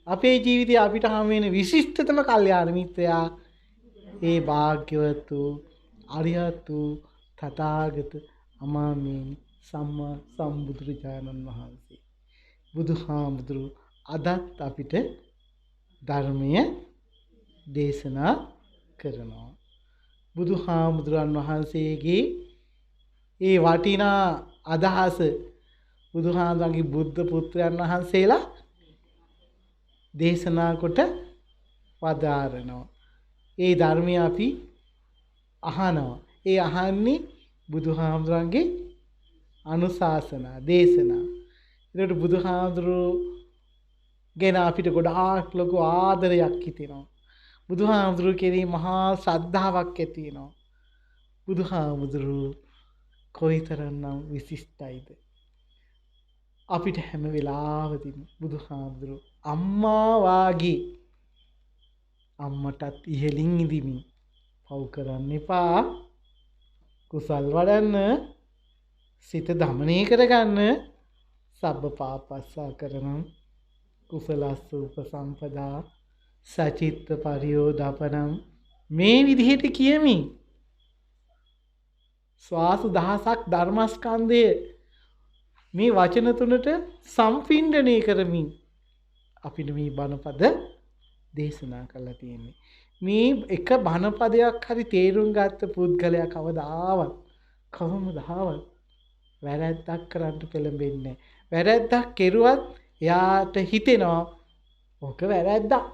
අපේ ජීවිතය අපිට හම් වෙන විශිෂ්ටතම කල්යාණ මිත්‍රයා ඒ භාග්‍යවත් වූ අරිහත් වූ තථාගත අමාමේනි සම්මා සම්බුදුරජාණන් වහන්සේ. බුදුහාමුදුරු අදත් අපිට ධර්මය දේශනා කරනවා. බුදුහාමුදුරන් වහන්සේගේ ඒ වටිනා අදහස බුදුහාමුදුරන්ගේ බුද්ධ පුත්‍රයන් වහන්සේලා දේශනා කොට වදාරනවා. ඒ ධර්මය අපි අහනවා. ඒ අහන්නේ බුදුහාමුදුරන්ගේ අනුශාසනා දේශනා. ඒකට බුදුහාමුදුරුවෝ ගැන අපිට ගොඩාක් ලොකු ආදරයක් හිතෙනවා. බුදුහාමුදුරුවෝ කෙරෙහි මහා ශ්‍රද්ධාවක් ඇති වෙනවා. බුදුහාමුදුරුවෝ කොයිතරම්නම් විශිෂ්ටයිද. අපිට හැම වෙලාවෙදීම බුදුහාමුදුරුවෝ අම්මා වාගේ අම්මටත් ඉහළින් ඉඳිමින් පව් කරන්න එපා. කුසල් වඩන්න, සිත දමනය කරගන්න, සබ්බ පාපස්සා කරනම් කුසලස්ස උපසම්පදා සචිත්ත පරියෝදපනම් මේ විදිහට කියමින් ශ්වාස දහසක් ධර්මස්කන්ධය මේ වචන තුනට සම්පින්ඩණය කරමින් අපිට මේ බණපද දේශනා කරලා තියෙන්නේ. මේ එක බණපදයක් හරි තේරුම් ගත්ත පුද්ගලයා කවදාවත් වැරැද්දක් කරන්න පෙළඹෙන්නේ නැහැ. වැරැද්දක් කෙරුවත් එයාට හිතෙනවා ඕක වැරැද්දක්.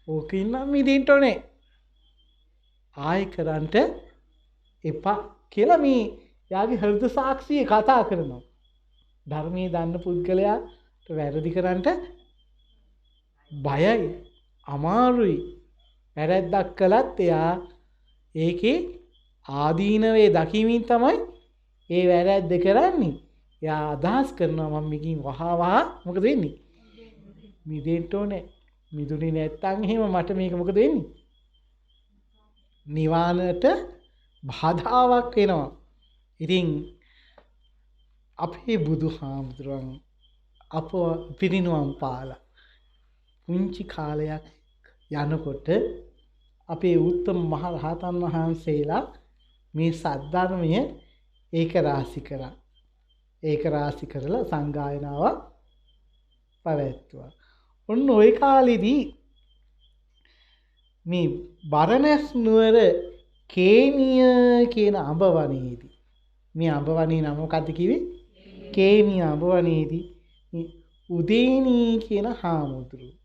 ඕකින් නම් මිදෙන්න ඕනේ. ආයෙ කරන්ට එපා කියලා මේ යාගේ හෘද සාක්ෂිය කතා කරනවා. ධර්මයේ දන්න පුද්ගලයාට වැරදි කරන්නට බයයි, අමාරුයි. වැරැද්දක් කළත් එයා ඒකේ ආදීනවේ දකිමින් තමයි ඒ වැරැද්ද කරන්නේ. එයා අදහස් කරනවා මම මේකින් වහා මොකද වෙන්නේ? මිදෙන්න ඕනේ. මිදුනේ නැත්තම් එහෙම මට මේක මොකද වෙන්නේ? නිවනට බාධාවක් වෙනවා. ඉතින් අපේ බුදුහාමුදුරන් අප පිරිනුවම් පාලා පුංචි කාලයක් යනකොට අපේ උත්තම මහ රහතන් වහන්සේලා මේ සද්ධර්මය ඒක රාශි කරා. ඒක රාශි කරලා සංගායනාවක් පැවැත්තුවා. ඔන්න ওই කාලෙදී මේ බරණැස් නුවර කේමිය කියන අඹවනේදී මේ අඹවනේ නම මොකක්ද කිව්වේ? කේමිය අඹවනේදී උදේනී කියන හාමුදුරුවෝ.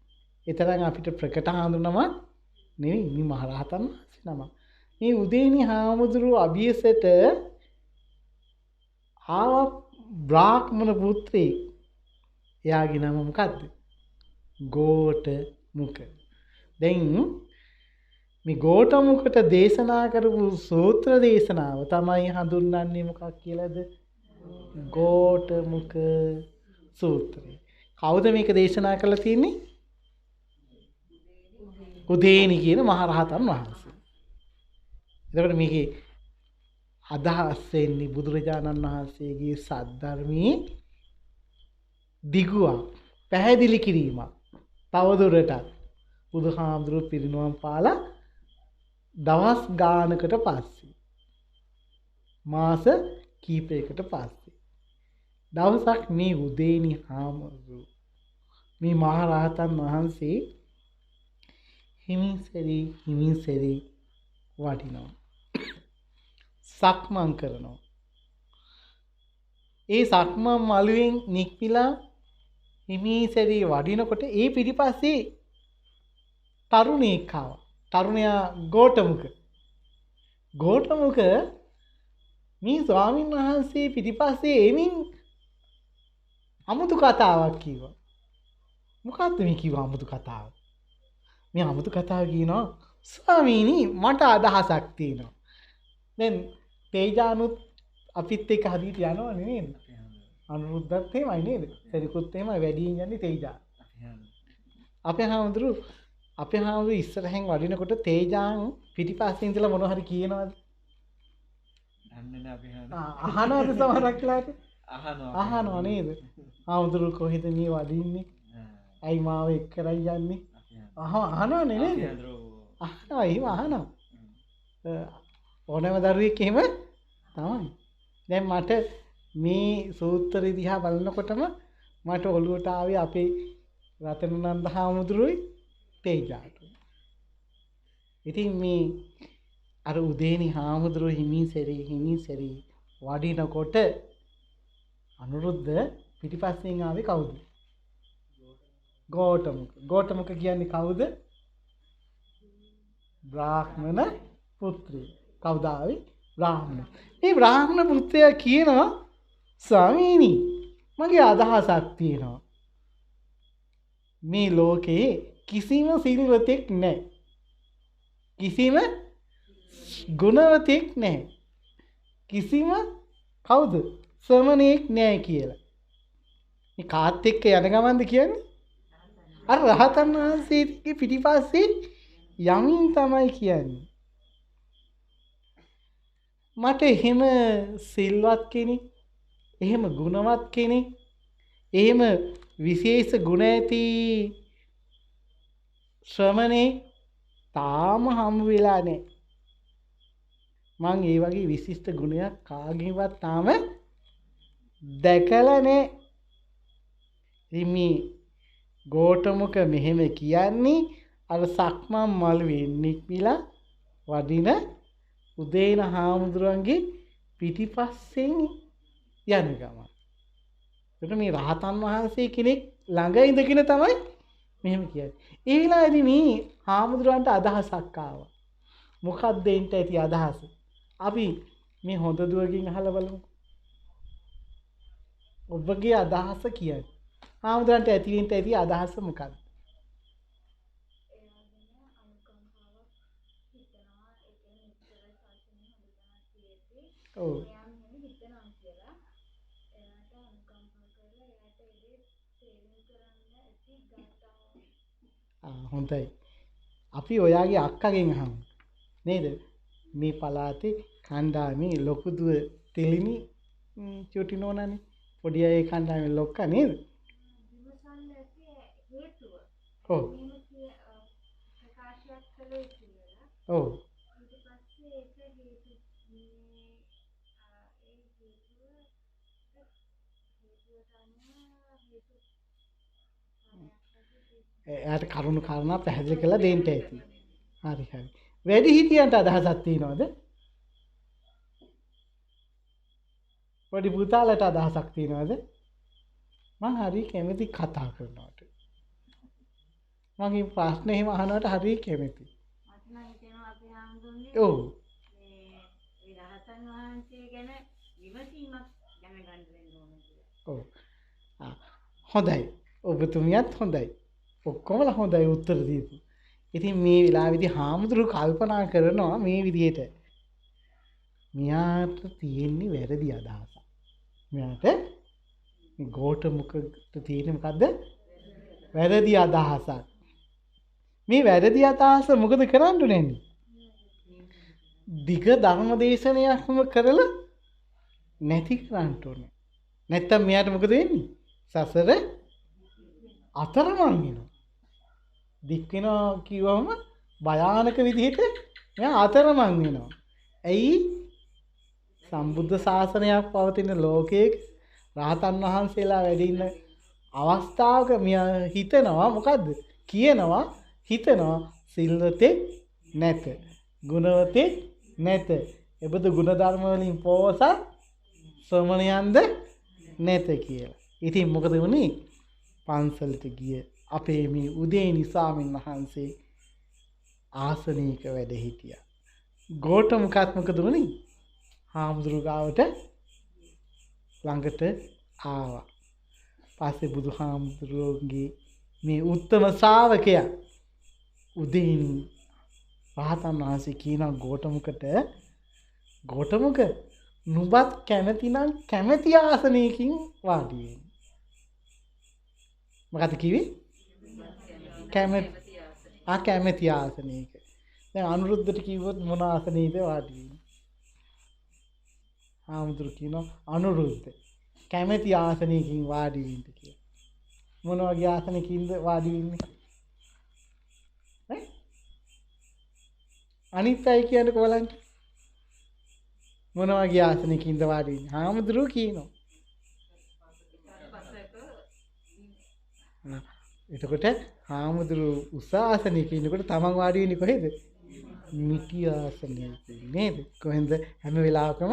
ඒතරම් අපිට ප්‍රකට හාමුදුරුවෝ නම නෙවෙයි, මේ මහරහතන් වහන්සේ නම. මේ උදේනී හාමුදුරුවෝ අභියසට ආව බ්‍රාහ්මණ පුත්‍රයෙක්. එයාගේ නම මොකද්ද? ගෝඨමුඛ. දැන් මේ ගෝඨමුඛට දේශනා කරපු සූත්‍ර දේශනාව තමයි හඳුන්වන්නේ මොකක් කියලාද? ගෝඨමුඛ සූත්‍රය. කවුද මේක දේශනා කරලා තියෙන්නේ? උදේනි කියන මහරහතන් වහන්සේ. එතකොට මේකේ අදහස් වෙන්නේ බුදුරජාණන් වහන්සේගේ සද්ධර්මයේ දිගුවක්, පැහැදිලි කිරීමක්. තවදුරටත් බුදුහාමුදුරුවෝ පිරිනුවම් පාලා දවස් ගානකට පස්සේ, මාස කීපයකට පස්සේ දවසක් මේ උදේනි හාමුදුරුවෝ මේ මහරහතන් වහන්සේ හිමින් සැරේ වඩිනවා. සක්මන් කරනවා. ඒ සක්මන් මළුවෙන් නික්මිලා හිමින් සැරේ වඩිනකොට ඒ පිටිපස්සේ තරුණයෙක් ආවා. තරුණයා ගෝඨමුඛ. ගෝඨමුඛ මේ ස්වාමීන් වහන්සේ පිටිපස්සේ එමින් අමුතු කතාවක් කිව්වා. මොකක්ද මේ කිව්ව අමුතු කතාව? මේ අමුතු කතාව කියනවා ස්වාමීනි මට අදහසක් තියෙනවා. දැන් තේජානුත් අපිත් එක්ක හදිට යනවා නේද? අනුරුද්ධත් එහෙමයි නේද? සරිකුත් එහෙමයි වැඩියෙන් යන්නේ තේජා. අපේ හාමුදුරු ඉස්සරහෙන් වඩිනකොට තේජාන් පිටිපස්සේ ඉඳලා මොනවා හරි කියනවාද? දන්නේ නැහැ අපේ හාමුදුරු. අහනවාද සමහරක් වෙලාවට? අහනවා නේද? ආමුදුරු කොහෙද මේ වඩින්නේ? ඇයි මාව එක් කරයි යන්නේ? අහනවනේ නේද? අහනවා එහෙම අහනවා. ඕනෑම දරුවෙක් එහෙම තමයි. දැන් මට මේ සූත්‍රය දිහා බලනකොටම මට ඔළුවට ආවේ අපේ රතනනන්ද හාමුදුරුවෝයි තේජාට. ඉතින් මේ අර උදේනි හාමුදුරුවෝ හිමින් සැරී වඩිනකොට අනුරුද්ධ පිටිපස්සෙන් ආවේ කවුද? ගෝඨමුක කියන්නේ කවුද? බ්‍රාහ්මණ පුත්‍රය. කවුද ආවේ? බ්‍රාහ්මණ. මේ බ්‍රාහ්මණ පුත්‍රයා කියනවා ස්වාමීනි මගේ අදහසක් තියෙනවා. මේ ලෝකේ කිසිම සිල්වතෙක් නැහැ. කිසිම ගුණවතෙක් නැහැ. කිසිම කවුද? ශ්‍රමණෙක් නැහැ කියලා. මේ කාත් එක්ක යන ගමන්ද කියන්නේ? අර රහතන් වහන්සේගේ පිටිපස්සේ යමින් තමයි කියන්නේ. මට එහෙම සිල්වත් කෙනෙක්, එහෙම ගුණවත් කෙනෙක්, එහෙම විශේෂ ගුණ ඇති ශ්‍රමණේ තාම හමු වෙලා නැහැ. මං ඒ වගේ විශිෂ්ට ගුණයක් කාගෙන්වත් තාම දැකලා නැහැ. ඉමි ගෝඨමුක මෙහෙම කියන්නේ අර සක්මන් මළුවේ නික්මිලා වඩින උදේන හාමුදුරන්ගේ පිටිපස්සෙන් යන ගමන්. ඒකට මේ රහතන් වහන්සේ කෙනෙක් ළඟ ඉඳගෙන තමයි මෙහෙම කියන්නේ. ඒ වෙලාවේදී මේ හාමුදුරන්ට අදහසක් ආවා. මොකක්ද දෙන්න ඇති අදහස? අපි මේ හොඳ දුවකින් අහලා බලමු. ඔබගේ අදහස කියන්නේ. හාමුදුරන්ට ඇති අදහස මොකක්ද? ඔව්. හොඳයි. අපි ඔයාගේ අක්කගෙන් අහමු. නේද? මේ පළාතේ කණ්ඩායමේ ලොකු දුව තෙලිනි චුටි නෝනානේ. පොඩි අය කණ්ඩායමේ ලොක්කා නේද? ඔව්. ඔව්. එයාට කරුණු කාරණා පැහැදිලි කරලා දෙන්න ඇති. හරි හරි. වැඩි හිටියන්ට අදහසක් තියනවද? පොඩි පුතාලට අදහසක් තියනවද? මං හරි කැමති කතා කරනවට. මගේ ප්‍රශ්න එහෙම අහනවට හරි කැමති. මට නම් හිතෙනවා අපි හාමුදුරනේ ඔව්. මේ රහතන් වහන්සේ ගැන විමසීමක් දැනගන්න වෙන්න ඕන කියලා. ඔව්. හොඳයි. ඔබතුමියත් හොඳයි. ඔක්කොමලා හොඳයි උත්තර දීපු. ඉතින් මේ වෙලාවේදී හාමුදුරු කල්පනා කරනවා මේ විදිහට. මෙයාට තියෙන්නේ වැරදි අදහසක්. මෙයාට මේ ගෝඨමුකට තියෙන්නේ මොකද්ද? වැරදි අදහසක්. මේ වැරදි අදහස මොකද කරන්න ඕනේ? දිග ධර්ම දේශනයක්ම කරලා නැති කරන්න ඕනේ. නැත්තම් මෙයාට මොකද වෙන්නේ? සසර අතරමං වෙනවා. දික් වෙනවා කිව්වම භයානක විදිහට මෙයා අතරමං වෙනවා. ඇයි? සම්බුද්ධ ශාසනයක් පවතින ලෝකයේ රහතන් වහන්සේලා වැඩ ඉන්න අවස්ථාවක මෙයා හිතනවා මොකද්ද? කියනවා හිතනවා සිල්වතේ නැත. ගුණවතේ නැත. එබඳු ගුණ ධර්ම වලින් පෝසත් ශ්‍රමණයන්ද නැත කියලා. ඉතින් මොකද වුනේ? පන්සලට ගිය අපේ මේ උදේනි ස්වාමීන් වහන්සේ ආසනයක වැඩ හිටියා. ගෝඨමුකත් මොකද වුනේ? හාමුදුරු ගාවට ළඟට ආවා. පස්සේ බුදුහාමුදුරුවෝගේ මේ උත්තම ශ්‍රාවකයා උදේනි රහතන් වහන්සේ කියන ගෝඨමුකට ගෝඨමුක නුඹත් කැමති නම් කැමති ආසනයකින් වාඩි වෙන්න. මොකද කිව්වේ? කැමති ආසනයක. දැන් අනුරුද්ධට කිව්වොත් මොන ආසනයේද වාඩි වෙන්නේ? ආමුදුර කියනවා අනුරුද්ධ කැමැති ආසනයකින් වාඩි වෙන්න කියලා. මොන වගේ ආසනයකින්ද වාඩි වෙන්නේ? අනිත් අය කියන්නේ කොහොලන්ට මොන වගේ ආසනයකින්ද වාඩි වෙන්නේ? හාමුදුරුවෝ කියනවා. එතකොට හාමුදුරුවෝ උස ආසනයක ඉන්නකොට තමන් වාඩි වෙන්නේ කොහෙද? මිටි ආසනයක නේද? කොහෙන්ද? හැම වෙලාවකම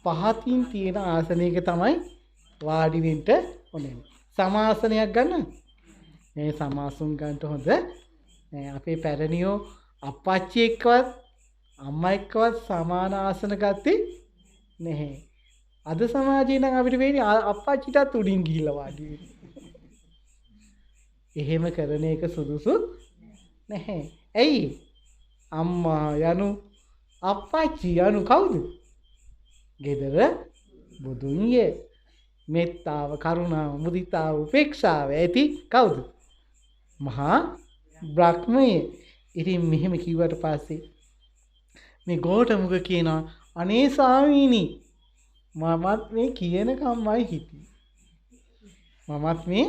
පහතින් තියෙන ආසනයක තමයි වාඩි වෙන්න ඕනේ. සමාසනයක් ගන්න. මේ සමාසුන් ගන්නට හොඳ. අපේ පැරණියෝ අප්පච්චි එක්කවත් අම්මා එක්කවත් සමාන ආසන ගත්තේ නැහැ. අද සමාජයේ නම් අපිට වෙන්නේ අප්පච්චිටත් උඩින් ගිහිල්ලා වාඩි වෙන්න. එහෙම කරන එක සුදුසු නැහැ. ඇයි? අම්මා යනු අප්පච්චි යනු කවුද? ගෙදර බුදුන්ගේ මෙත්තාව, කරුණාව, මුදිතාව, උපේක්ෂාව ඇති කවුද? මහා බ්‍රහ්මයේ. ඉතින් මෙහෙම කිව්වට පස්සේ මේ ගෝඨමුක කියනවා අනේ ස්වාමීනි මමත් මේ කියනකම්මයි හිටියේ. මමත් මේ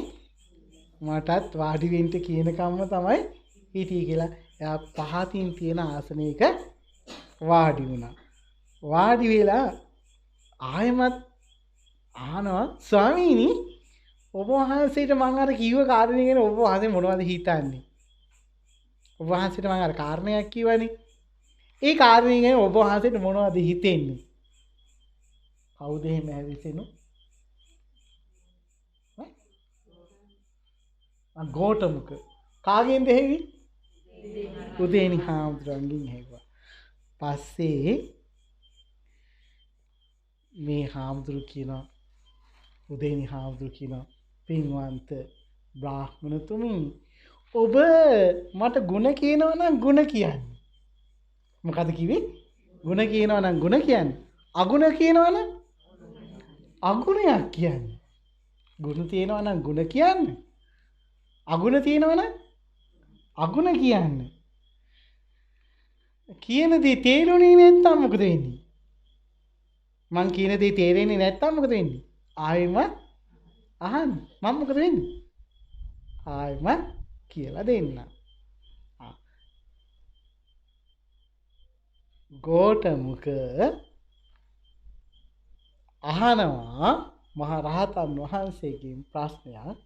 මටත් වාඩි වෙන්න කියනකම්ම තමයි හිටියේ කියලා. එයා පහතින් තියෙන ආසනයක වාඩි වුණා. වාඩි වෙලා ආයෙමත් අහනවා ස්වාමීනි ඔබ වහන්සේට මම අර කිව්ව කාරණේ ගැන ඔබ වහන්සේ මොනවද හිතන්නේ? ඔබ වහන්සේට මම අර කාරණයක් කිව්වනේ. ඒ කාරණේ ගැන ඔබ වහන්සේට මොනවද හිතෙන්නේ? කවුද එහෙම ඇවිසිනු? ගෝඨමුක. කාගෙන්ද ඇහෙවි? උදේනි හාමුදුරන්ගෙන් ඇහුවා. පස්සේ මේ හාමුදුරු කියනවා උදේනි හාමුදුරු කියනවා පින්වන්ත බ්‍රාහ්මණතුමින් ඔබ මට ಗುಣ කියනවා නම් ಗುಣ කියන්නේ. මොකද කිව්වේ? ಗುಣ කියනවා නම් ಗುಣ කියන්නේ. අගුණ කියනවා නම් අගුණයක් කියන්නේ. ගුණ තියෙනවා නම් ಗುಣ කියන්නේ. අගුණ තියෙනවා නම් අගුණ කියන්නේ. කියන දේ තේරුණේ නැත්නම් මොකද වෙන්නේ? මං කියන දේ තේරෙන්නේ නැත්නම් මොකද වෙන්නේ? ආයෙම අහන්න. මම මොකද වෙන්නේ? ආයෙම කියලා දෙන්න. ගෝඨමුක අහනවා මහ රහතන් වහන්සේගෙන් ප්‍රශ්නයක්.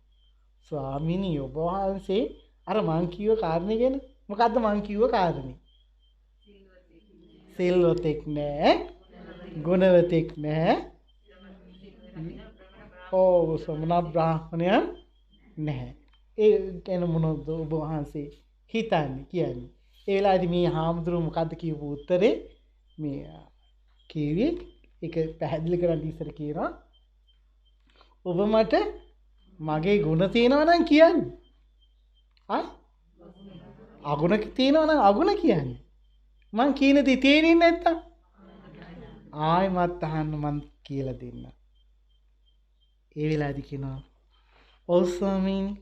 ස්වාමීනි ඔබ වහන්සේ අර මං කිව්ව කාරණේ ගැන මොකද්ද මං කිව්ව කාරණේ? සිල්වතෙක් නෑ, ගුණවතෙක් නෑ, සමන බ්‍රාහ්මණයන් නැහැ. ඒ ගැන මොනවද ඔබ වහන්සේ හිතන්නේ කියන්නේ? ඒ වෙලාවේදී මේ හාමුදුරුවෝ මොකද්ද කියපු උත්තරේ? මේ කීවේ ඒක පැහැදිලි කරන්න ඉස්සර කියනවා ඔබ මට මගේ ಗುಣ තියෙනවා නම් කියන්නේ. අගුණ තියෙනවා නම් අගුණ කියන්නේ. මං කියන දේ තේරෙන්නේ නැත්තම් ආයෙමත් අහන්න මං කියලා දෙන්න. ඒ වෙලාවේදී කියනවා ඔව් ස්වාමීනි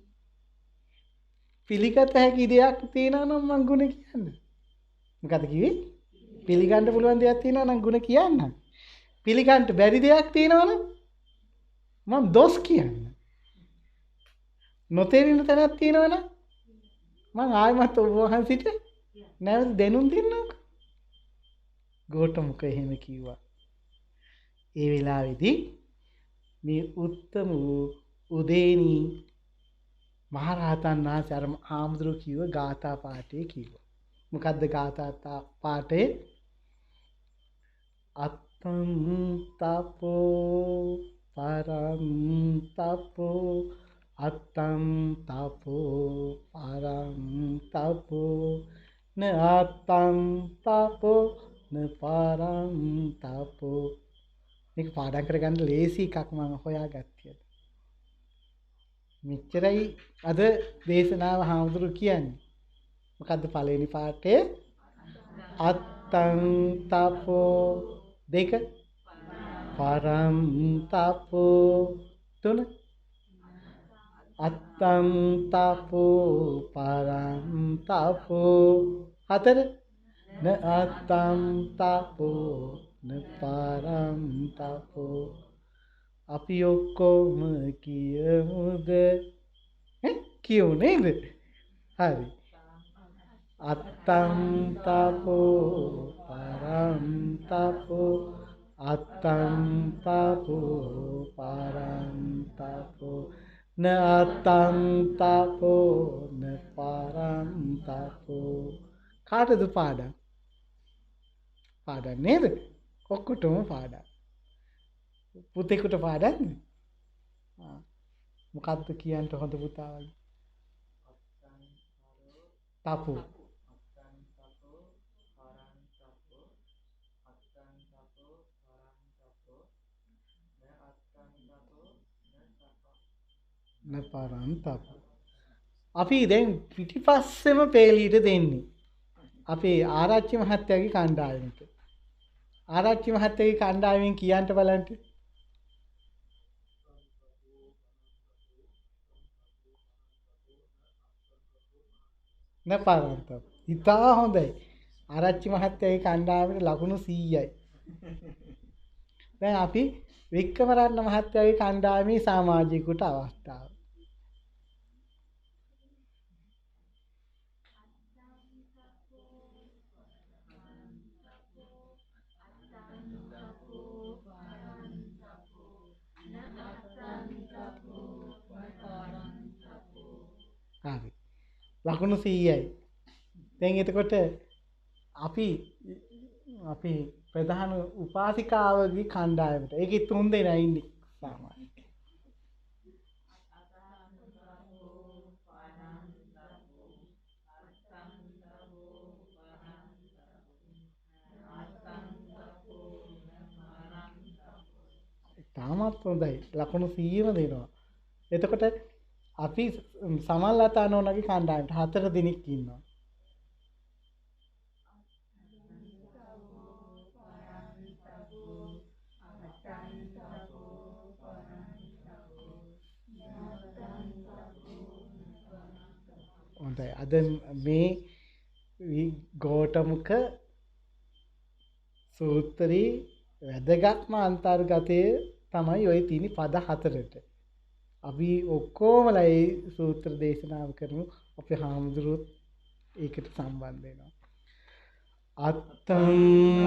පිළිගත හැකි දෙයක් තියෙනවා නම් මං ಗುಣ කියන්නේ. මොකද කිව්වේ? පිළිගන්න පුළුවන් දෙයක් තියෙනවා නම් ಗುಣ කියන්න. පිළිගන්න බැරි දෙයක් තියෙනවා නම් මං දොස් කියන්න. නොතේරෙන තැනක් තියෙනවා නම් මං ආයෙමත් ඔබ වහන්සේට නැවත දෙනුම් දෙන්නම්කෝ. ගෝඨමුක එහෙම කිව්වා. ඒ වෙලාවේදී මේ උත්තම වූ උදේනි මහරහතන් වහන්සේ අර ආමුදුරු කිව්ව ගාථා පාඨය කිව්වා. මොකද්ද ගාථා පාඨය? අත්තං තපෝ පරං තපෝ අත්තං තපෝ පරං තපෝ න අත්තං තපෝ න පරං තපෝ. මේක පාඩම් කරගන්න ලේසි එකක් මම හොයාගත්තා. මෙච්චරයි අද දේශනාව හාමුදුරු කියන්නේ. මොකද්ද පළවෙනි පාඩේ? අත්තං තපෝ දෙක පරම් තපෝ තුන අත්තං තපෝ පරම් තපෝ හතර න අත්තං තපෝ න පරම් තපෝ අපි ඔක්කොම කියමුද කියමු නේද? හරි. අත්තං තපෝ පරං තපෝ අත්තං තපෝ පරං තපෝ න අත්තං තපෝ න පරං තපෝ. කාටද පාඩම්? පාඩම් නේද? ඔක්කොටම පාඩම්. පුතේකට පාඩම්ද? මොකක්ද කියන්න හොඳ පුතා වගේ? තපෝ නපරං තපෝ. අපි දැන් පිටිපස්සෙම පේලියට දෙන්නේ අපේ ආරච්චි මහත්තයාගේ කණ්ඩායමට. ආරච්චි මහත්තයාගේ කණ්ඩායමෙන් කියන්න බලන්න. නපරං තපෝ. ඉතා හොඳයි. ආරච්චි මහත්තයාගේ කණ්ඩායමට ලකුණු 100යි. දැන් අපි වික්‍රමරත්න මහත්තයාගේ කණ්ඩායමේ සමාජිකයට අවස්ථාව. හරි. ලකුණු 100යි. දැන් එතකොට අපි ප්‍රධාන උපාසිකාවගේ කණ්ඩායමට. ඒකේ 3 දෙනා ඉන්නේ සාමාන්‍ය. තාමත් හොඳයි. ලකුණු 100ම දෙනවා. එතකොට අපි සමල්ලතා නෝනාගේ කණ්ඩායමට 4 දෙනෙක් ඉන්නවා. හොඳයි. අද මේ ගෝඨමුඛ සූත්‍රයේ වැදගත්ම අන්තර්ගතය තමයි ওই තියෙන පද 4ට. අපි ඔක්කොමලා ඒ සූත්‍ර දේශනාව කරමු. අපේ හාමුදුරුවෝ ඒකට සම්බන්ධ වෙනවා. අත්තං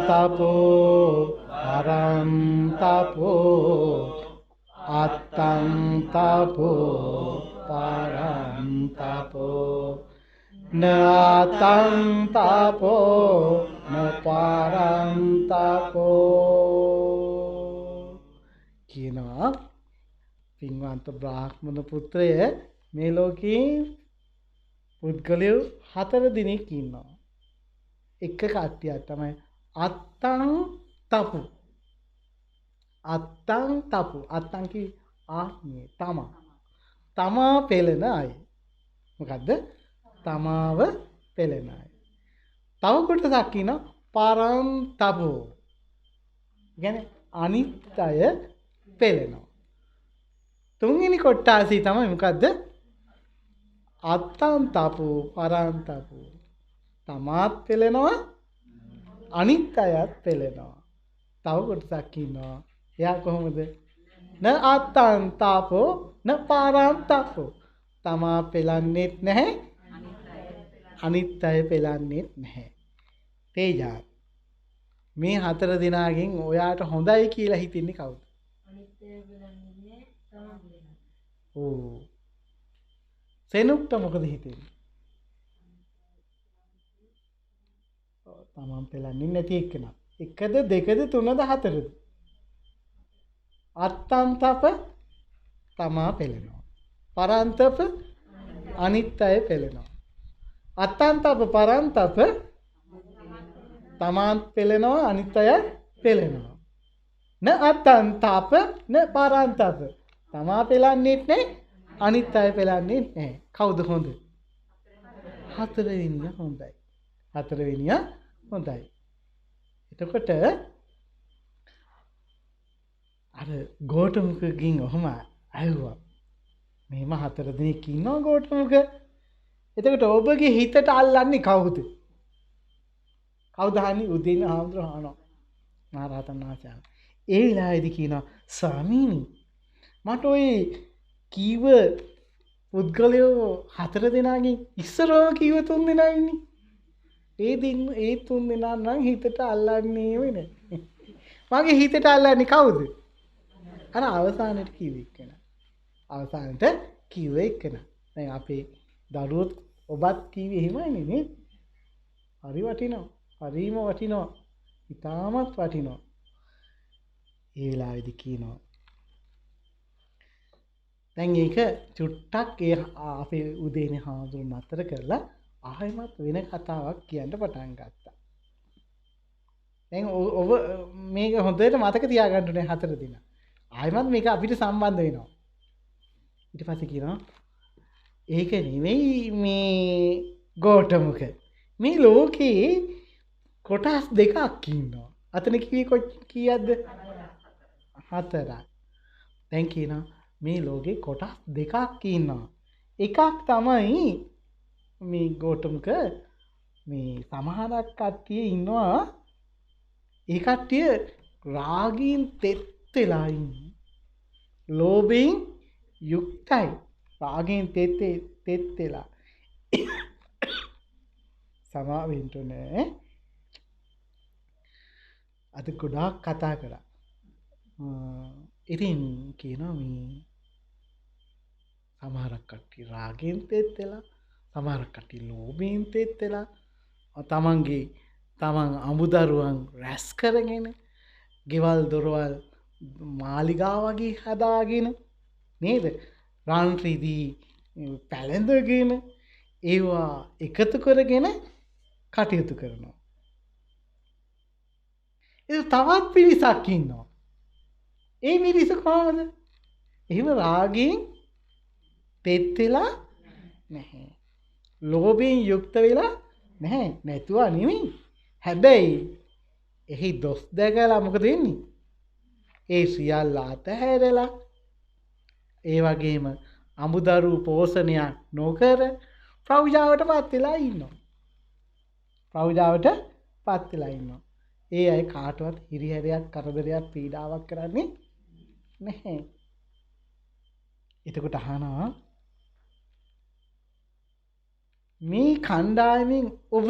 තපෝ පරං තපෝ අත්තං තපෝ පරං තපෝ න අත්තං තපෝ න පරං තපෝ කියනවා. පින්වන්ත බ්‍රාහ්මණ පුත්‍රය මේ ලෝකේ පුද්ගලයෝ 4 දිනක් ඉන්නවා. එක කට්ටියක් තමයි අත්තං තපු. අත්තං තපු. අත්තං කි ආත්මේ තමා පෙළෙන අය. මොකද්ද? තමාව පෙළෙන අය. තව කොටසක් ඉන්නවා පරං තපෝ. කියන්නේ අනිත් අය පෙළෙනවා. තුන්වෙනි කොටාසි තමයි මොකද්ද? අත්තං තපෝ පරං තපෝ. තමාත් පෙළෙනවා අනිත් අයත් පෙළෙනවා. තව කොටසක් ඉන්නවා. එයා කොහොමද? න අත්තං තපෝ න පරං තපෝ. තමා පෙළන්නේත් නැහැ අනිත් අය පෙළන්නේත් නැහැ. තේජා මේ 4 දෙනාගෙන් ඔයාට හොඳයි කියලා හිතන්නේ කවුද? ඕ සෙනුක්ට මොකද හිතෙන්නේ? තමන් පෙළන්නේ නැති එක්කෙනා. 1ද 2ද 3ද 4ද? අත්තං තප තමා පෙළෙනවා. පරන්තප අනිත් අය පෙළෙනවා. අත්තං තප පරන්තප තමාත් පෙළෙනවා අනිත් අය පෙළෙනවා. න අත්තං තප න පරන්තප තමා පෙළන්නේත් නැහැ අනිත් අය පෙළන්නේත් නැහැ. කවුද හොඳ? 4 වෙනියා හොඳයි. 4 වෙනියා හොඳයි. එතකොට අර ගෝඨමුඛගෙන් ඔහම ඇහුවා. මේම 4 දෙනෙක් ඉන්නවා ගෝඨමුඛ. එතකොට ඔබගේ හිතට අල්ලන්නේ කවුද? කවුද අහන්නේ? උදින හාමුදුරුවෝ අහනවා. මහරහතන් වහන්සේ. ඒ වෙලාවේදී කියනවා ස්වාමීනි මට ඔය කීව පුද්ගලයෝ 4 දෙනාගෙන් ඉස්සරව කීව 3 දෙනා ඉන්නේ. ඒ 3 දෙනා නම් හිතට අල්ලන්නේ වෙන්නේ. මගේ හිතට අල්ලන්නේ කවුද? අර අවසානයේ කිව්ව එක්කන. අවසානට කිව්ව එක්කන. දැන් අපේ දරුවොත් ඔබත් කිව්වේ එහෙමයි නේ. හරි වටිනවා. හරිම වටිනවා. ඉතාමත් වටිනවා. ඒ වෙලාවේදී කියනවා. දැන් ඒක චුට්ටක් ඒ අපේ උදේනේ හාමුදුරුවෝ නතර කරලා ආයෙමත් වෙන කතාවක් කියන්න පටන් ගත්තා. දැන් ඔබ මේක හොඳට මතක තියාගන්න ඕනේ 4 දින. ආයෙමත් මේක අපිට සම්බන්ධ වෙනවා. ඊට පස්සේ කියනවා ඒක නෙමෙයි මේ ගෝඨමුක. මේ ලෝකේ කොටස් දෙකක් ඉන්නවා. අතන කිව්වේ කීයක්ද? 4ක්. දැන් කියනවා මේ ලෝකේ කොටස් දෙකක් ඉන්නවා. එකක් තමයි මේ ගෝඨමුක මේ සමහරක් කට්ටිය ඉන්නවා. ඒ කට්ටිය රාගයෙන් තෙත් වෙලා ඉන්නේ. ලෝභයෙන් යුක්තයි. රාගයෙන් තෙත් වෙලා. සමාවෙන්ටනේ. අද ගොඩාක් කතා කරා. ඉතින් කියනවා මේ සමහරක් කට්ටිය රාගයෙන් තෙත් වෙලා, සමහරක් කට්ටිය ලෝභයෙන් තෙත් වෙලා, තමන් අමුදරුවන් රැස් කරගෙන, ගෙවල් දොරවල් මාලිගා වගේ හදාගෙන නේද? රන් රිදී පැලඳගෙන ඒවා එකතු කරගෙන කටයුතු කරනවා. ඒ තවත් පිරිසක් ඉන්නවා. ඒ මිනිස කොහමද? එහෙම රාගයෙන් තෙත් වෙලා නැහැ. ලෝභයෙන් යුක්ත වෙලා නැහැ. නැතුවා නෙමෙයි. හැබැයි එහි දොස් දැකලා මොකද වෙන්නේ? ඒ සියල්ල අතහැරලා ඒ වගේම අමුදරු පෝෂණයක් නොකර ප්‍රෞජාවටපත් වෙලා ඉන්නවා. ප්‍රෞජාවටපත් වෙලා ඉන්නවා. ඒ අය කාටවත් හිරිහැරයක් කරදරයක් පීඩාවක් කරන්නේ නැහැ. එතකොට අහනවා මේ කණ්ඩායමෙන් ඔබ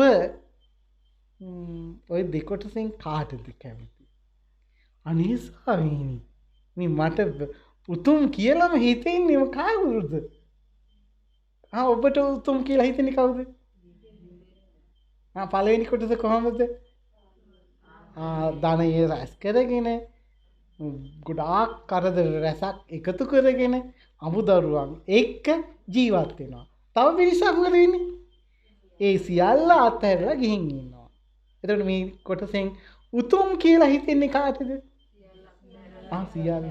ඔය දෙකොටසෙන් කාටද කැමති? අනේ ස්වාමීනි මේ මට උතුම් කියලාම හිතෙන්නේ කාවුරුද? ඔබට උතුම් කියලා හිතෙන්නේ කවුද? පළවෙනි කොටස කොහමද? ධනය රැස් කරගෙන ගොඩාක් කරදර රැසක් එකතු කරගෙන අමුදරුවන් එක්ක ජීවත් වෙනවා. තව පිරිසක් මොකද වෙන්නේ? ඒ සියල්ල අත්හැරලා ගිහින් ඉන්නවා. එතකොට මේ කොටසෙන් උතුම් කියලා හිතෙන්නේ කාටද? සියල්ල.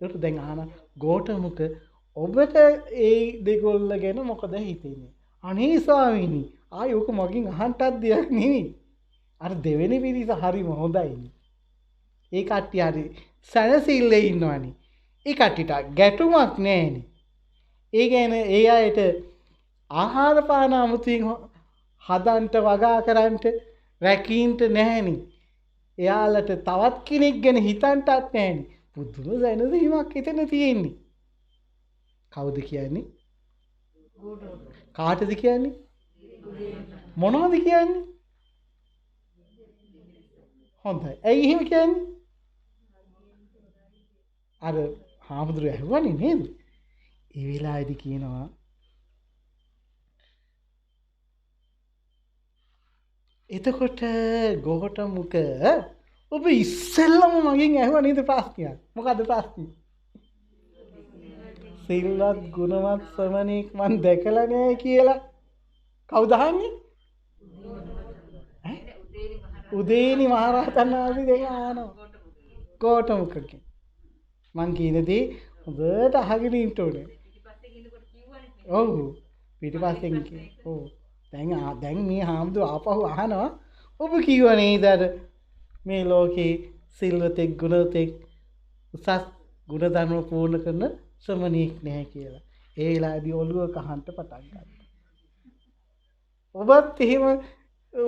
ඒකට දැන් අහන ගෝඨමුක ඔබට ඒ දෙගොල්ල ගැන මොකද හිතෙන්නේ? අනේ ස්වාමීනි ආයි ඔක මගෙන් අහන්නත් දෙයක් නෙවෙයි. අර දෙවෙනි පිරිස හරිම හොඳයි. ඒ කට්ටිය හරි සැනසෙල්ලේ ඉන්නවනේ. ඒ කට්ටියට ගැටුමක් නැහැනේ. ඒ කියන්නේ ඒ අයට ආහාර පාන අමුතුවෙන් හදන්ට වගා කරන්ට රැකීන්ට නැහැනේ. එයාලට තවත් කෙනෙක් ගැන හිතන්ටත් නැහැනේ. පුදුම සැනසීමක් එතන තියෙන්නේ. කවුද කියන්නේ? කාටද කියන්නේ? මොනවද කියන්නේ? හොඳයි. ඇයි එහෙම කියන්නේ? අර හාමුදුරුවෝ ඇහුවනේ නේද? ඒ වෙලාවේදී කියනවා එතකොට ගෝඨමුක ඔබ ඉස්සෙල්ලම මගෙන් ඇහුවා නේද ප්‍රශ්නයක්? මොකද්ද ප්‍රශ්නේ? සිල්වත් ගුණවත් ශ්‍රමණෙක් මන් දැකලා නෑ කියලා. කවුද අහන්නේ? උදේනි මහරහතන් වහන්සේ දෙක අහනවා. ගෝඨමුකගෙන්. මං කියන දේ හොඳට අහගෙන ඉන්න ඕනේ. ඔව්. පිටිපස්සෙන් කිය. ඔව්. දැන් මේ හාමුදුරුවෝ ආපහු අහනවා ඔබ කිව්ව නේද මේ ලෝකේ සිල්වතෙක් ගුණවතෙක් උසස් ගුණධර්ම පූර්ණ කරන ශ්‍රමණෙක් නැහැ කියලා. ඒ වෙලාවේදී ඔළුව කහන්න පටන් ගත්තා. ඔබත් එහෙම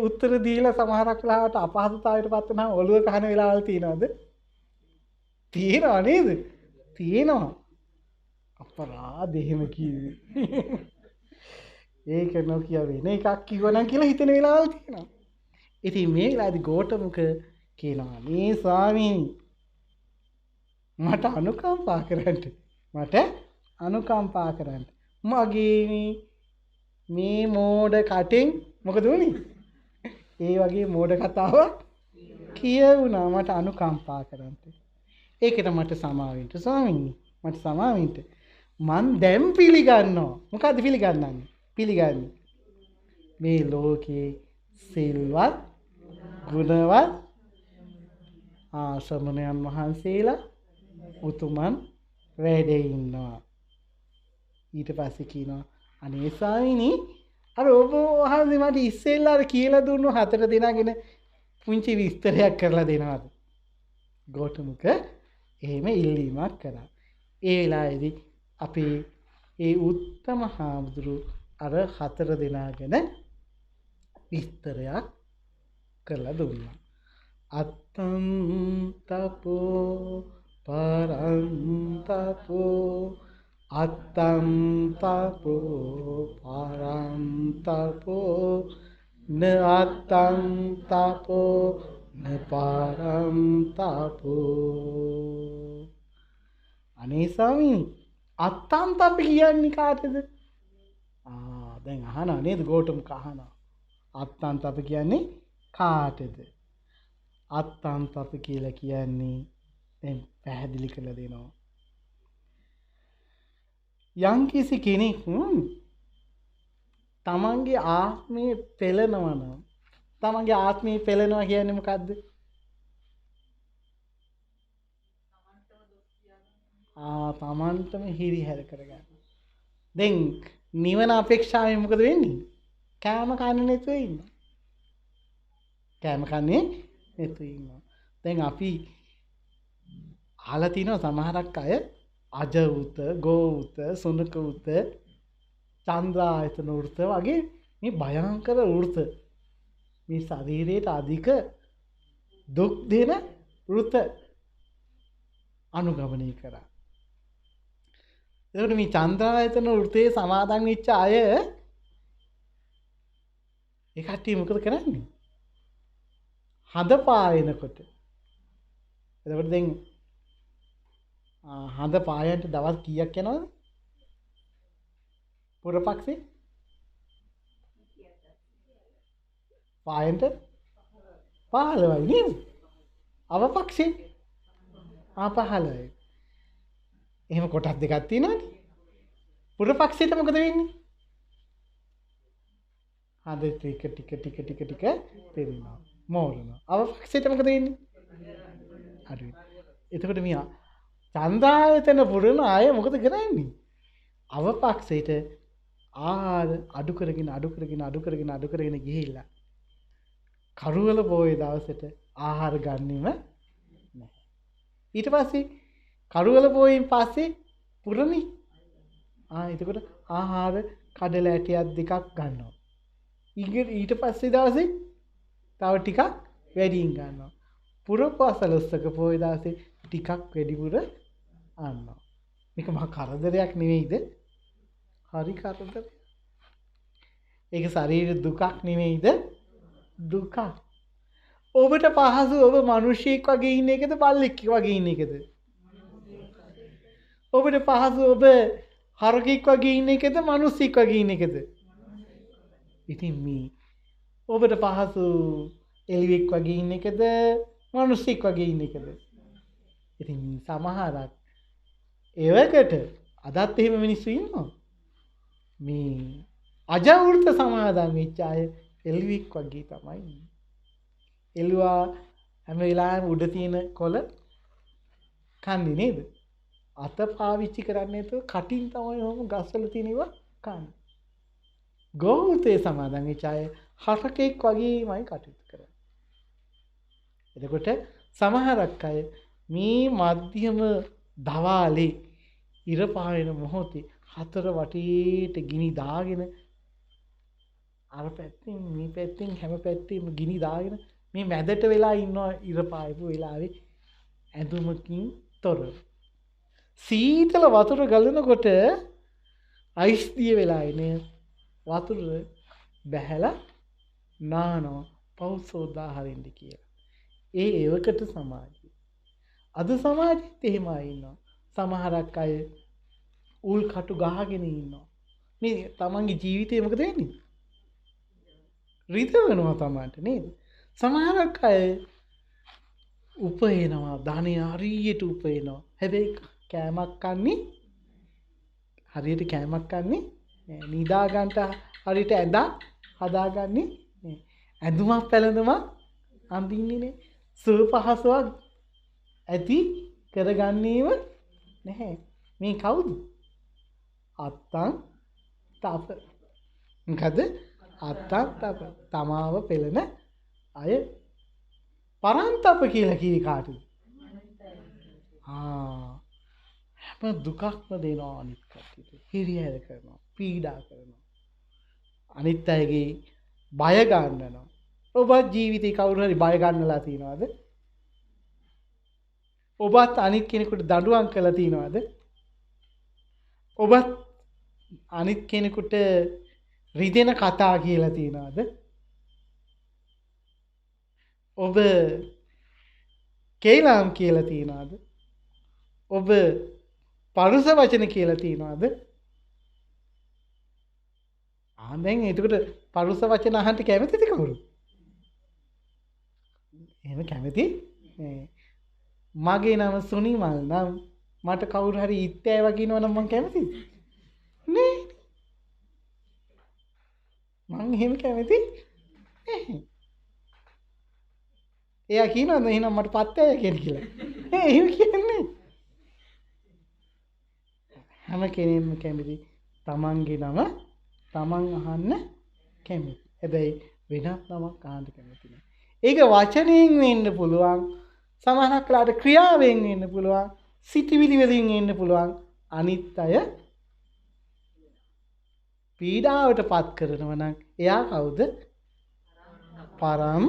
උත්තර දීලා සමහරක් වෙලාවට අපහසුතාවයට පත් වෙනවා ඔළුව කහන වෙලාවල් තියෙනවද? තියෙනවා නේද? තියෙනවා. අපරාධ එහෙම කිව්වේ. ඒක නොකිය වෙන එකක් කිව්වනම් කියලා හිතෙන වෙලාවල් තියෙනවා. ඉතින් මේ වෙලාවේදී ගෝඨමුක කියනවා මේ ස්වාමීනි මට අනුකම්පා කරන්න. මට අනුකම්පා කරන්න. මගේ මේ මෝඩ කටෙන් මොකද වුනේ? ඒ වගේ මෝඩ කතාවක් කියවුණා මට අනුකම්පා කරන්න. ඒකට මට සමාවෙන්න ස්වාමීනි. මට සමාවෙන්න. මං දැන් පිළිගන්නවා. මොකද්ද පිළිගන්නන්නේ? පිළිගන්නේ මේ ලෝකේ සිල්වත් ගුණවත් ආශ්‍රමණයන් වහන්සේලා උතුමන් වැඩ ඉන්නවා. ඊට පස්සේ කියනවා අනේ ස්වාමීනි අර ඔබ වහන්සේ මට ඉස්සෙල්ලා කියලා දුන්නු 4 දෙනාගෙන පුංචි විස්තරයක් කරලා දෙනවද? ගෝඨමුක එහෙම ඉල්ලීමක් කරා. ඒ වෙලාවේදී අපි ඒ උත්තම හාමුදුරු අර 4 දෙනා ගැන විස්තරයක් කරලා දුන්නා. අත්තං තපෝ පරං තපෝ අත්තං තපෝ පරං තපෝ න අත්තං තපෝ න පරං තපෝ. අනේ ස්වාමීනි අත්තං තප කියන්නේ කාටද? දැන් අහනවා නේද ගෝඨමුක අහනවා. අත්තං තප කියන්නේ කාටද? අත්තං තප කියලා කියන්නේ දැන් පැහැදිලි කරලා දෙනවා. යම්කිසි කෙනෙක් තමන්ගේ ආත්මය පෙළනවා නම් තමන්ගේ ආත්මය පෙළනවා කියන්නේ මොකද්ද? තමන්ටම හිරිහැර කරගන්න. දැන් නිවන අපේක්ෂාවෙන් මොකද වෙන්නේ? කෑම කන්නේ නැතුව ඉන්නවා. කෑම කන්නේ නැතුව ඉන්නවා. දැන් අපි අහලා තිනවා සමහරක් අය අජ උත, ගෝ උත, සුනක උත, චන්ද්‍රායතන උත වගේ මේ භයංකර උත මේ ශරීරයට අධික දුක් දෙන උත අනුගමනය කරා. එතකොට මේ චන්ද්‍රායතන උතේ සමාදන් වෙච්ච අය ඒ කට්ටිය මොකද කරන්නේ? හඳ පායනකොට. එතකොට දැන් හඳ පායන්ට දවස් කීයක් යනවද? පුරපක්ෂේ පායන්ට 15යි නේද? අවපක්ෂේ 15යි. එහෙම කොටස් දෙකක් තියෙනවනේ. පුරපක්ෂේට මොකද වෙන්නේ? හඳ ටික පෙරෙනවා. මෝරනවා. අවපක්ෂේට මොකද වෙන්නේ? අඩුයි. එතකොට මේ චන්ද්‍රායතන පුරන අය මොකද කරන්නේ? අවපක්ෂයට ආහාර අඩු කරගෙන ගිහිල්ලා කරුවල පොයේ දවසට ආහාර ගන්නෙම නැහැ. ඊට පස්සේ කරුවල පොයෙන් පස්සේ පුරණි. එතකොට ආහාර කඩල ඇටයක් දෙකක් ගන්නවා. ඊට පස්සේ දවසේ තව ටිකක් වැඩියෙන් ගන්නවා. පුරපසලොස්සක පොයේ දවසේ ටිකක් වැඩිපුර අන්නවා. මේක මහා කරදරයක් නෙවෙයිද? හරි කරදරයක්. ඒක ශරීර දුකක් නෙවෙයිද? දුකක්. ඔබට පහසු ඔබ මිනිහෙක් වගේ ඉන්න එකද බල්ලෙක් වගේ ඉන්න එකද? ඔබට පහසු ඔබ හරකෙක් වගේ ඉන්න එකද මිනිහෙක් වගේ ඉන්න එකද? ඉතින් මේ ඔබට පහසු එළියෙක් වගේ ඉන්න එකද මිනිහෙක් වගේ ඉන්න එකද? ඉතින් සමහරක් ඒවකට අදත් එහෙම මිනිස්සු ඉන්නවා. මේ අජවෘත සමාදන් වෙච්ච අය එළුවෙක් වගේ තමයි ඉන්නේ. එළුවා හැම වෙලාවෙම උඩ තියෙන කොළ කන්නේ නේද? අත පාවිච්චි කරන්නේ නැතුව කටින් තමයි ඔහොම ගස්වල තියෙනවා කන්නේ. ගෝතේ සමාදන් වෙච්ච අය හරකෙක් වගේමයි කටයුතු කරන්නේ. එතකොට සමහරක් අය මේ මධ්‍යම දවාලේ ඉර පායන මොහොතේ හතර වටේට ගිනි දාගෙන අර පැත්තෙන් මේ පැත්තෙන් හැම පැත්තෙම ගිනි දාගෙන මේ මැදට වෙලා ඉන්නවා ඉර පායපු වෙලාවේ ඇඳුමකින් තොරව. සීතල වතුර ගලනකොට අයිස් දිය වෙලා එන වතුර බැහැලා නානවා පෞසෝදා හරින්න කියලා. ඒ එවකට සමාජය. අද සමාජෙත් එහෙම ඉන්නවා. සමහරක් අය උල් කටු ගහගෙන ඉන්නවා. මේ තමන්ගේ ජීවිතේ මොකද වෙන්නේ? රිදවනවා තමන්ට නේද? සමහරක් අය උපයනවා ධනෙ හරියට උපයනවා. හැබැයි කෑමක් කන්නේ හරියට කෑමක් කන්නේ නිදා ගන්නට හරියට ඇඳක් හදාගන්නේ ඇඳුමක් පැළඳුමක් අඳින්නේ නේ. සුව පහසුවක් ඇති කරගන්නේම නැහැ. මේ කවුද? අත්තං තප. මොකද අත්තං තප තමාව පෙළෙන අය පරන්තප කියලා කිවි කාටද? හැම දුකක්ම දෙනවා අනිත් කටියට. හිරිහැර කරනවා, පීඩා කරනවා. අනිත් අයගේ බය ගන්නවා. ඔබත් ජීවිතේ කවුරු හරි බය ගන්නලා තියනවද? ඔබත් අනිත් කෙනෙකුට දඬුවම් කළා තියනවද? ඔබත් අනිත් කෙනෙකුට රිදෙන කතා කියලා තියනවද? ඔබ කේලම් කියලා තියනවද? ඔබ පරුස වචන කියලා තියනවද? දැන් එතකොට පරුස වචන අහන්න කැමතිද කවුරු? එහෙම කැමති නෑ. මගේ නම සුනිමල් නම් මට කවුරු හරි ඉත්තෑ වගේ කියනවනම් මම කැමතිද? නෑ. මං එහෙම කැමති නෑ. එයා කියනවද එහෙනම් මට පත්තෑ කියලා? එහෙම කියන්නේ. හැම කෙනෙක්ම කැමති තමන්ගේ නම තමන් අහන්න කැමති. හැබැයි වෙනත් නමක් අහන්න කැමති නෑ. ඒක වචනයෙන් වෙන්න පුළුවන්. සමහරක් වෙලාවට ක්‍රියාවෙන් වෙන්න පුළුවන්. සිතිවිලි වලින් වෙන්න පුළුවන්. අනිත් අය පීඩාවට පත් කරනවා නම් එයා කවුද? පරම්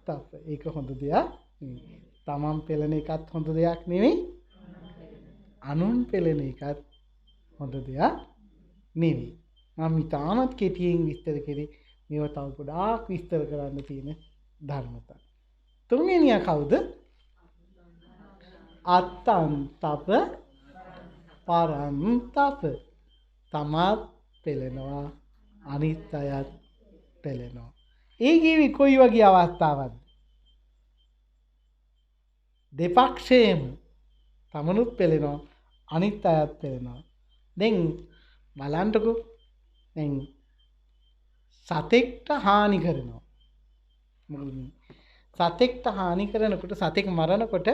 තප. ඒක හොඳ දෙයක් නෙවෙයි. තමන් පෙළෙන එකත් හොඳ දෙයක් නෙවෙයි. අනුන් පෙළෙන එකත් හොඳ දෙයක් නෙවෙයි. මම ඉතාමත් කෙටියෙන් විස්තර කරේ. මේවා තව ගොඩාක් විස්තර කරන්න තියෙන ධර්මතා. තුන්වෙනියා කවුද? අත්තං තප පරම් තප. තමත් පෙළෙනවා අනිත් අයත් පෙළෙනවා. ඒ කිවි කොයි වගේ අවස්ථාවක්ද? දෙපක්ෂයේම තමනුත් පෙළෙනවා අනිත් අයත් පෙළෙනවා. දැන් බලන්නකෝ. දැන් සතෙක්ට හානි කරනවා. සතෙක්ට හානි කරනකොට සතෙක් මරනකොට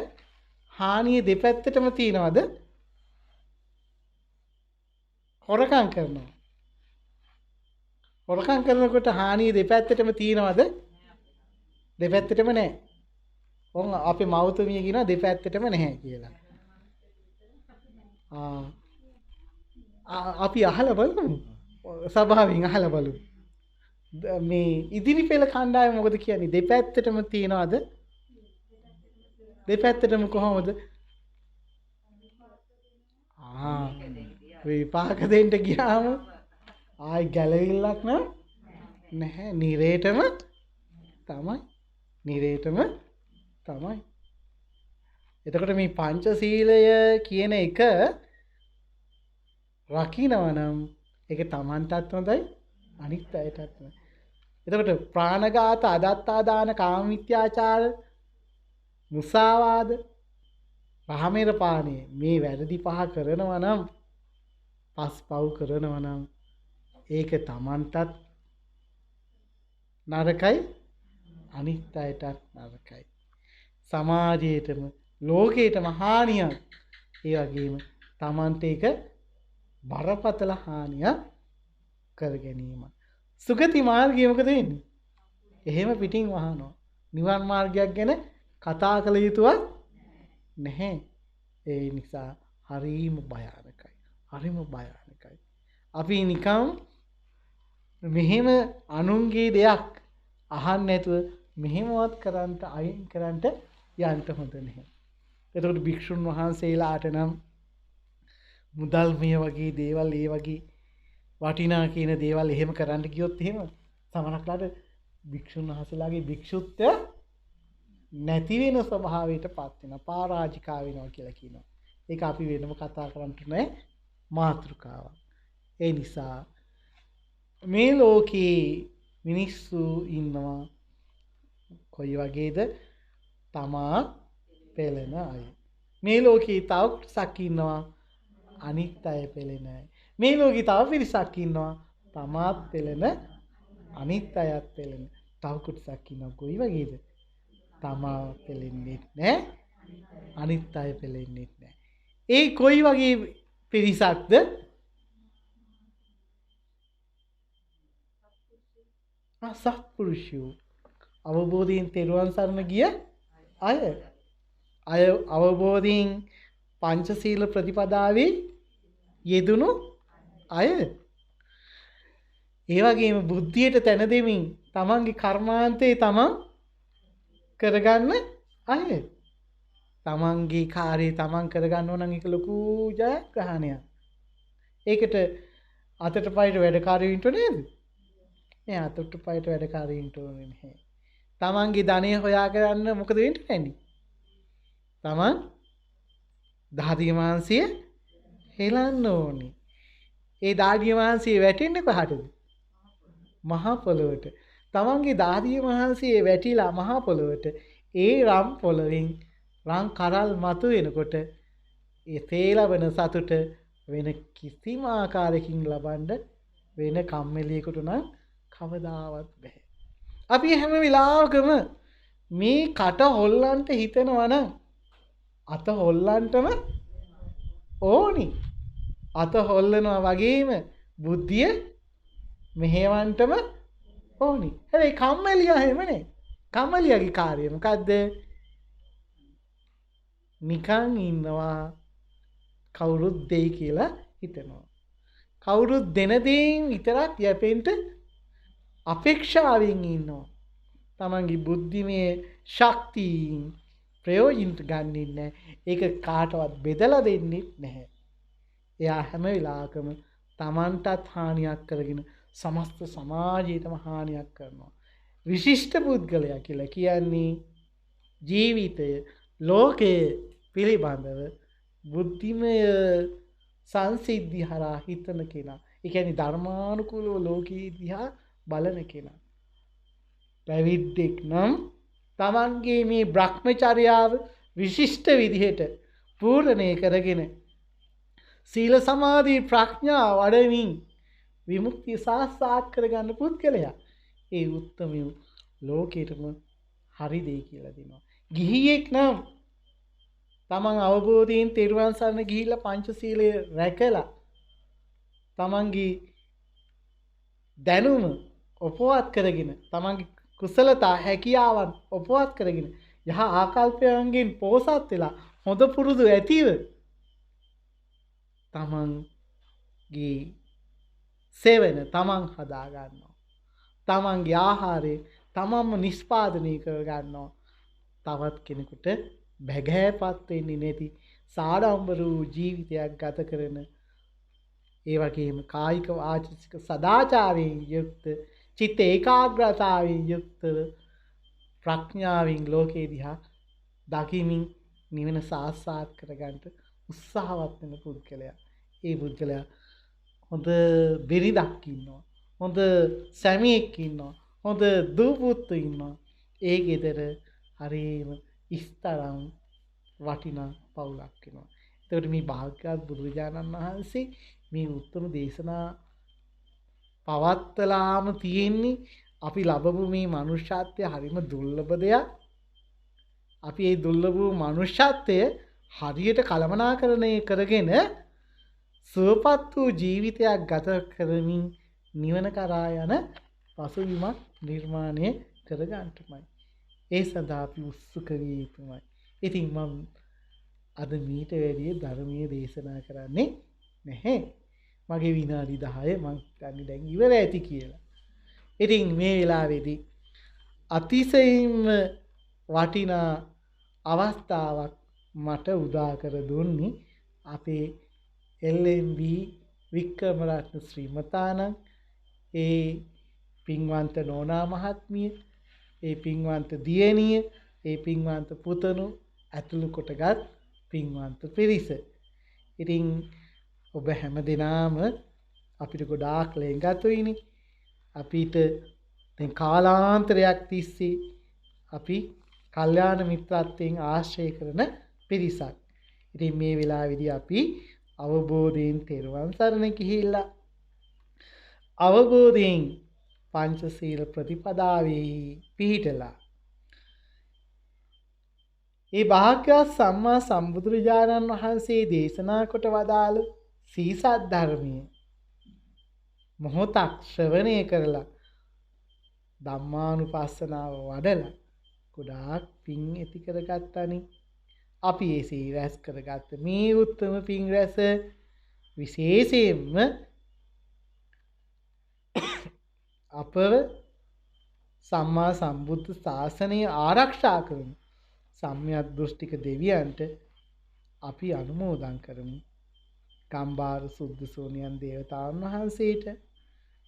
හානිය දෙපැත්තටම තියනවද? හොරකම් කරනවා. හොරකම් කරනකොට හානිය දෙපැත්තටම තියනවද? දෙපැත්තටම නැහැ. ඔන්න අපේ මවතුමිය කියනවා දෙපැත්තටම නැහැ කියලා. අපි අහලා බලමු. සභාවෙන් අහලා බලමු. මේ ඉදිරි පෙළ කණ්ඩායම මොකද කියන්නේ? දෙපැත්තටම තියනවද? දෙපැත්තටම කොහොමද? විපාක දෙන්න ගියාම ආයි ගැලවිල්ලක් නැහැ. නිරේටම තමයි. නිරේටම තමයි. එතකොට මේ පංචශීලය කියන එක රකින්නවා නම් ඒක Tamanටත් හොඳයි අනිත් අයටත් හොඳයි. එතකොට ප්‍රාණඝාත, අදත්තාදාන, කාමමිත්‍යාචාර, මුසාවාද, පහමෙර පානය මේ වැරදි පහ කරනවා නම්, පස්පව් කරනවා නම් ඒක Tamanටත් නරකයි අනිත් අයටත් නරකයි. සමාජයේටම ලෝකයටම හානියක්. ඒ වගේම Tamanට ඒක බරපතල හානියක් කර ගැනීම. සුගති මාර්ගය මොකද වෙන්නේ? එහෙම පිටින් වහනවා. නිවන් මාර්ගයක් ගැන කතා කළ යුතුවත් නැහැ. ඒ නිසා හරිම භයානකයි. හරිම භයානකයි. අපි නිකම් මෙහෙම අනුන්ගේ දෙයක් අහන්න නැතුව මෙහෙමවත් කරන්ට අයින් කරන්ට යන්න හොඳ නැහැ. එතකොට භික්ෂුන් වහන්සේලාට නම් මුදල් මේ වගේ දේවල් ඒ වගේ වටිනා කියන දේවල් එහෙම කරන්න ගියොත් එහෙම සමහරක්ලාට භික්ෂුන් වහන්සේලාගේ භික්ෂුත්වය නැති වෙන ස්වභාවයට පත් වෙනවා. පරාජිකා වෙනවා කියලා කියනවා. ඒක අපි වෙනම කතා කරන්න නෑ මාතෘකාවක්. ඒ නිසා මේ ලෝකේ මිනිස්සු ඉන්නවා කොයි වගේද තමා පෙළෙන අය. මේ ලෝකේ තව කොටසක් ඉන්නවා අනිත් අය පෙළෙන අය. මේ ලෝකේ තව පිරිසක් ඉන්නවා තමාත් පෙළෙන අනිත් අයත් පෙළෙන. තව කොටසක් ඉන්නවා කොයි වගේද? තමා පෙළෙන්නේ නැහැ අනිත් අය පෙළෙන්නේ නැහැ. ඒ කොයි වගේ පිරිසක්ද? සත්පුරුෂයෝ අවබෝධයෙන් තෙරුවන් සරණ ගිය අය. අවබෝධයෙන් පංචශීල ප්‍රතිපදාවේ යෙදුණු අය. ඒ වගේම බුද්ධියට තැන දෙමින් තමන්ගේ කර්මාන්තේ තමන් කරගන්න අය. තමන්ගේ කාර්යය තමන් කරගන්න ඕන නම් ඒක ලොකු ජයග්‍රහණයක්. ඒකට අතට පයට වැඩකාරයෝ ඉන්න නේද? නෑ අතට පයට වැඩකාරයෝ ඉන්න ඕනේ නැහැ. තමන්ගේ ධනය හොයාගන්න මොකද වෙන්නේ? තමන් දහදිය මාංශය හෙලන්න ඕනේ. ඒ දාඩිය මාංශය වැටෙන්නේ කොහටද? මහා පොළොවට. තමන්ගේ දාඩිය මාංශය වැටිලා මහා පොළොවට ඒ රම් පොළොවෙන් රන් කරල් මතු වෙනකොට ඒ තේලවන සතුට වෙන කිසිම ආකාරයකින් ලබන්න වෙන කම්මැලියෙකුට නම් කවදාවත් බෑ. අපි හැම වෙලාවකම මේ කට හොල්ලන්ට හිතෙනවා නම් අත හොල්ලන්ටම ඕනි. අත හොල්ලනවා වගේම බුද්ධිය මෙහෙවන්ටම ඕනි. හැබැයි කම්මැලියා එහෙමනේ. කම්මැලියාගේ කාර්යය මොකද්ද? නිකන් ඉන්නවා කවුරුත් දෙයි කියලා හිතනවා. කවුරුත් දෙන දේෙන් විතරක් යැපෙන්න අපේක්ෂාවෙන් ඉන්නවා. තමන්ගේ බුද්ධිමය ශක්තියින් ප්‍රයෝජනට ගන්නෙ නැහැ. ඒක කාටවත් බෙදලා දෙන්නේ නැහැ. එයා හැම වෙලාවකම තමන්ටත් හානියක් කරගෙන සමස්ත සමාජයටම හානියක් කරනවා. විශිෂ්ට පුද්ගලයා කියලා කියන්නේ ජීවිතය ලෝකයේ පිළිබඳව බුද්ධිමය සංසිද්ධි හරහා හිතන කෙනා. ඒ කියන්නේ ධර්මානුකූලව ලෝකයේ දිහා බලන කෙනා. පැවිද්දෙක් නම් තමන්ගේ මේ බ්‍රහ්මචර්යාව විශිෂ්ට විදිහට පූර්ණේ කරගෙන සීල සමාධි ප්‍රඥා වඩමින් විමුක්තිය සාක්ෂාත් කරගන්න පුද්ගලයා ඒ උත්තම ලෝකෙටම හරි දෙයි කියලා දෙනවා. ගිහියෙක් නම් තමන් අවබෝධයෙන් තෙරුවන් සරණ ගිහිල්ලා පංචශීලය රැකලා තමන්ගේ දැනුම උපවත් කරගෙන තමන්ගේ කුසලතා හැකියාවන් උපවත් කරගෙන යහ ආකල්පයන්ගෙන් පෝසත් වෙලා හොඳ පුරුදු ඇතිව තමන්ගේ සේවන තමන් හදා ගන්නවා. තමන්ගේ ආහාරය තමන්ම නිෂ්පාදනය කර ගන්නවා. තවත් කෙනෙකුට බැගෑපත් වෙන්නේ නැති සාඩම්බර වූ ජීවිතයක් ගත කරන ඒ වගේම කායික වාචික සදාචාරයෙන් යුක්ත චිත්ත ඒකාග්‍රතාවයෙන් යුක්තව ප්‍රඥාවෙන් ලෝකේ දිහා දකිමින් නිවන සාක්ෂාත් කරගන්න උත්සාහවත් වෙන පුද්ගලයා. ඒ පුද්ගලයා හොඳ බිරිඳක් ඉන්නවා. හොඳ සැමියෙක් ඉන්නවා. හොඳ දූපුත්තු ඉන්නවා. ඒ ගෙදර හරිම ඉස්තරම් වටිනා පවුලක් වෙනවා. එතකොට මේ භාග්‍යවත් බුදුරජාණන් වහන්සේ මේ උත්තම දේශනා පවත්තලාම තියෙන්නේ අපි ලැබපු මේ මනුෂ්‍යත්වය හරිම දුර්ලභ දෙයක්. අපි මේ දුර්ලභ වූ මනුෂ්‍යත්වය හරියට කළමනාකරණය කරගෙන සුවපත් වූ ජීවිතයක් ගත කරමින් නිවන කරා යන පසුබිමක් නිර්මාණය කරගන්නටමයි. ඒ සඳහා අපි උත්සුක විය යුතුමයි. ඉතින් මම අද මීට වැඩිය ධර්මීය දේශනා කරන්නේ නැහැ. මගේ විනාඩි 10 මම ගන්න දැන් ඉවර ඇති කියලා. ඉතින් මේ වෙලාවේදී අතිශයින්ම වටිනා අවස්ථාවක් මට උදා කර දුන්නේ අපේ LMB වික්‍රමරත්න ශ්‍රීමතාණන්, ඒ පින්වන්ත නෝනා මහත්මිය, ඒ පින්වන්ත දියණිය, ඒ පින්වන්ත පුතණු ඇතුළු කොටගත් පින්වන්ත පිරිස. ඉතින් ඔබ හැම දිනාම අපිට ගොඩාක් ලෙන්ගතුයිනේ. අපිට දැන් කාලාන්තරයක් තිස්සේ අපි කල්යාණ මිත්‍රත්වයෙන් ආශ්‍රය කරන පිරිසක්. ඉතින් මේ වෙලාවේදී අපි අවබෝධයෙන් තෙරුවන් සරණ ගිහිල්ලා අවබෝධයෙන් පංචශීල ප්‍රතිපදාවේ පිහිටලා ඒ භාග්‍යවත් සම්මා සම්බුදුරජාණන් වහන්සේ දේශනා කොට වදාළ සීසත් ධර්මය මොහොතක් ශ්‍රවණය කරලා ධම්මානුපස්සනාව වඩලා ගොඩාක් පින් ඇති කරගත්තානේ. අපි එසේ රැස් කරගත්ත මේ උත්තම පින් රැස විශේෂයෙන්ම අපව සම්මා සම්බුද්ධ ශාසනය ආරක්ෂා කරන සම්‍යක් දෘෂ්ටික දෙවියන්ට අපි අනුමෝදන් කරමු. ගම්බාර සුද්ධ සෝනියන් දේවතාවුන් වහන්සේට,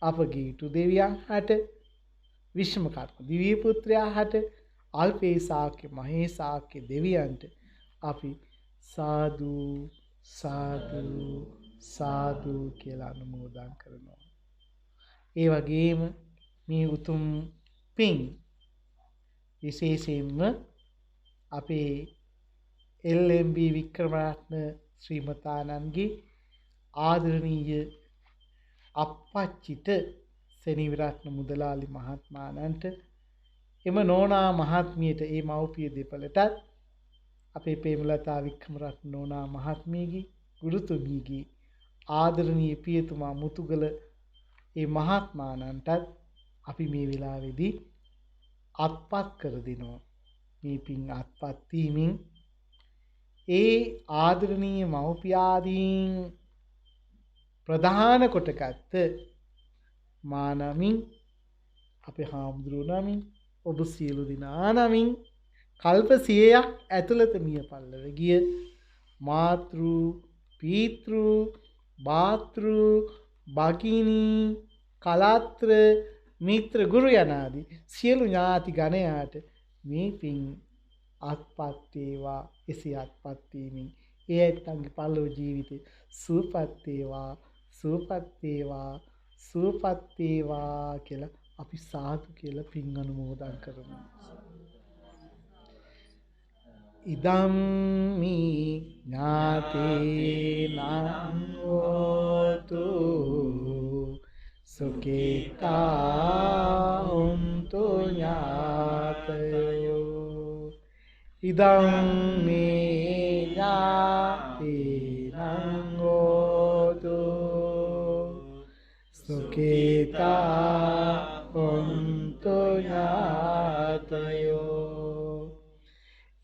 අපගේ ඊටු දෙවියන් හට, විශ්මකර්ම දිව්‍ය පුත්‍රයා හට, අල්පේ ශාක්‍ය මහේ ශාක්‍ය දෙවියන්ට අපි සාදු සාදු සාදු කියලා අනුමෝදන් කරනවා. ඒ වගේම මේ උතුම් පින් විශේෂයෙන්ම අපේ LMB වික්‍රමරත්න ශ්‍රීමතාණන්ගේ ආදරණීය අප්පච්චිට සෙනවිරත්න මුදලාලි මහත්මාණන්ට, එම නෝනා මහත්මියට, ඒ මව්පිය දෙපළටත්, අපේ ප්‍රේමලතා වික්‍රමරත්න නෝනා මහත්මියගේ ගුරුතුමියගේ ආදරණීය පියතුමා මුතුගල ඒ මහත්මාණන්ටත් අපි මේ වෙලාවේදී අත්පත් කර දෙනවා. මේ පින් අත්පත් වීමෙන් ඒ ආදරණීය මව්පියාදීන් ප්‍රධාන කොටගත් මා නමින්, අපේ හාමුදුරුවෝ නමින්, ඔබ සියලු දෙනා නමින් කල්ප 100ක් ඇතුළත මිය පල්ලව ගිය මාතෘ පීතෘ භාතෘ භගිනී කලත්‍ර මිත්‍ර ගුරු යනාදී සියලු ඥාති ගණයාට මේ පින් අත්පත් වේවා. එසේ අත්පත් වීමෙන් ඒ ඇත්තන්ගේ පළව ජීවිතේ සුවපත් වේවා, සුවපත් වේවා, සුවපත් වේවා කියලා අපි සාදු කියලා පින් අනුමෝදන් කරමු. ඉදම් මී ඥාතේනං හෝතු සුඛිතා හොන්තු ඥාතයෝ. ඉදම් මේ ඥාතේනං හෝතු සුඛිතා හොන්තු ඥාතයෝ.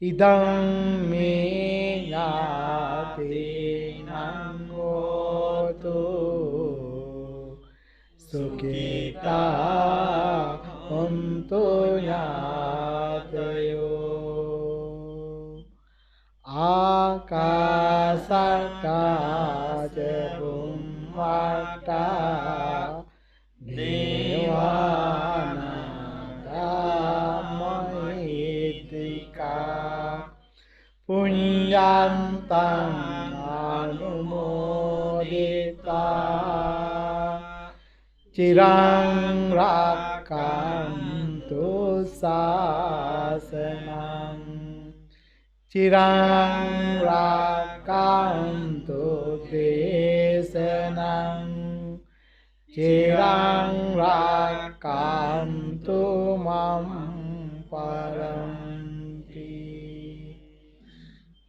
ඉදං මේ ඥාතේනං හෝතු සුඛිතා හොන්තු ඥාතයෝ. ආකාසට්ටා ච බුම්මට්ටා දේවානාගා මහිද්దికා පුඤ්ඤන්තං අනුමෝදිතා චිරං රක්ඛන්තු ශාසනං චිරං රක්ඛන්තු දේශනං චිරං රක්ඛන්තු මම් පරන්ති.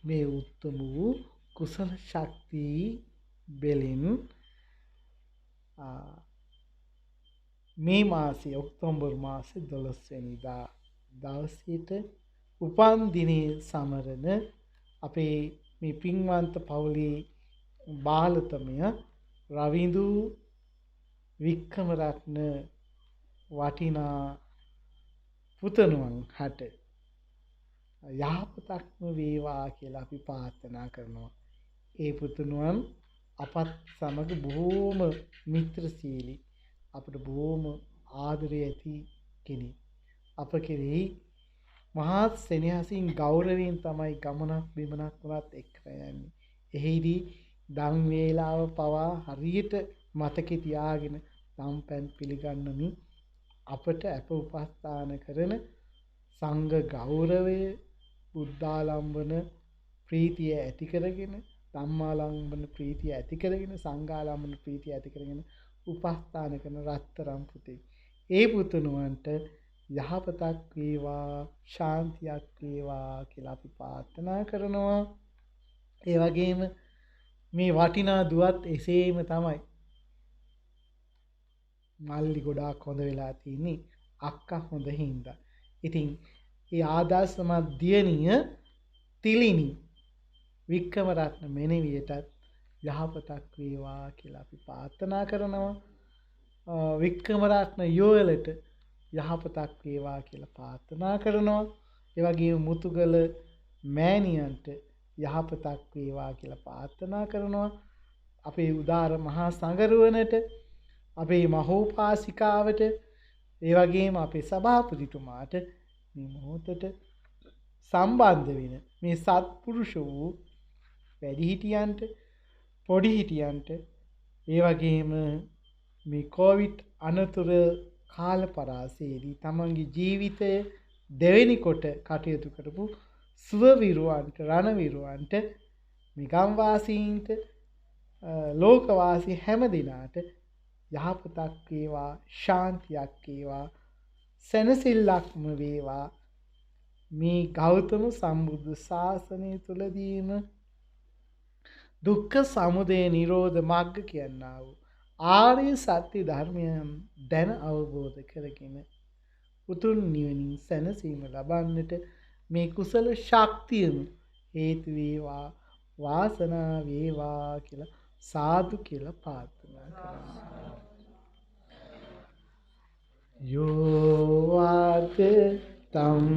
මේ උත්තම වූ කුසල ශක්තිය බෙලින් මේ මාසයේ ඔක්තෝබර් මාසේ 12 වෙනිදා දවසේට උපන් දිනේ සමරන අපේ මේ පින්වන්ත පවුලේ බාලතමය රවිඳු වික්‍රමරත්න වටිනා පුතණුවන් හට යහපතක්ම වේවා කියලා අපි ප්‍රාර්ථනා කරනවා. ඒ පුතණුවන් අපත් සමග බොහෝම මිත්‍රශීලී අපට බොහෝම ආදරය ඇති කෙනෙක්. අප කෙරෙහි මහත් සෙනෙහසින් ගෞරවයෙන් තමයි ගමනක් බිමනක් වුණත් එක්කලා යන්නේ. එහිදී දන් වේලාව පවා හරියට මතකේ තියාගෙන දම්පැන් පිළිගන්නමින් අපට අප උපස්ථාන කරන සංඝ ගෞරවය බුද්ධාලම්බන ප්‍රීතිය ඇති කරගෙන ධම්මාලම්බන ප්‍රීතිය ඇති කරගෙන සංඝාලම්බන ප්‍රීතිය ඇති කරගෙන උපස්ථාන කරන රත්තරම් පුතේ. ඒ පුතුණුවන්ට යහපතක් වේවා ශාන්තියක් වේවා කියලා අපි ප්‍රාර්ථනා කරනවා. ඒ වගේම මේ වටිනා දුවත් එසේම තමයි. මල්ලි ගොඩාක් හොඳ වෙලා තින්නේ අක්කා හොඳ හින්දා. ඉතින් ඒ ආදර්ශමත් දියණිය තිලිනි වික්‍රමරත්න මෙනෙවියටත් යහපතක් වේවා කියලා අපි ප්‍රාර්ථනා කරනවා. වික්‍රමරත්න යෝයලට යහපතක් වේවා කියලා ප්‍රාර්ථනා කරනවා. ඒ වගේම මුතුගල මෑණියන්ට යහපතක් වේවා කියලා ප්‍රාර්ථනා කරනවා. අපේ උදාර මහා සංඝරුවනට, අපේ මහෝපාසිකාවට, ඒ වගේම අපේ සභාපතිතුමාට මේ මොහොතට සම්බන්ධ වෙන මේ සත්පුරුෂ වූ වැඩිහිටියන්ට, පොඩිහිටියන්ට, ඒ වගේම මේ කොවිඩ් අනතුර කාල පරාසයේදී තමන්ගේ ජීවිතය දෙවෙනි කොට කටයුතු කරපු සුවවිරුවන්ට, රණවිරුවන්ට, මේ ගම්වාසීන්ට, ලෝකවාසී හැම දිනාට යහපතක් වේවා, ශාන්තියක් වේවා, සැනසෙල්ලක්ම වේවා. මේ ගෞතම සම්බුද්ධ ශාසනය තුලදීම දුක්ඛ සමුදය නිරෝධ මග්ග කියනා වූ ආර්ය සත්‍ය ධර්මයන් දැන අවබෝධ කරගෙන උතුම් නිවනින් සැනසීම ලබන්නට මේ කුසල ශක්තියම හේතු වේවා, වාසනාව වේවා කියලා සාදු කියලා ප්‍රාර්ථනා කරනවා. යෝවාත තම්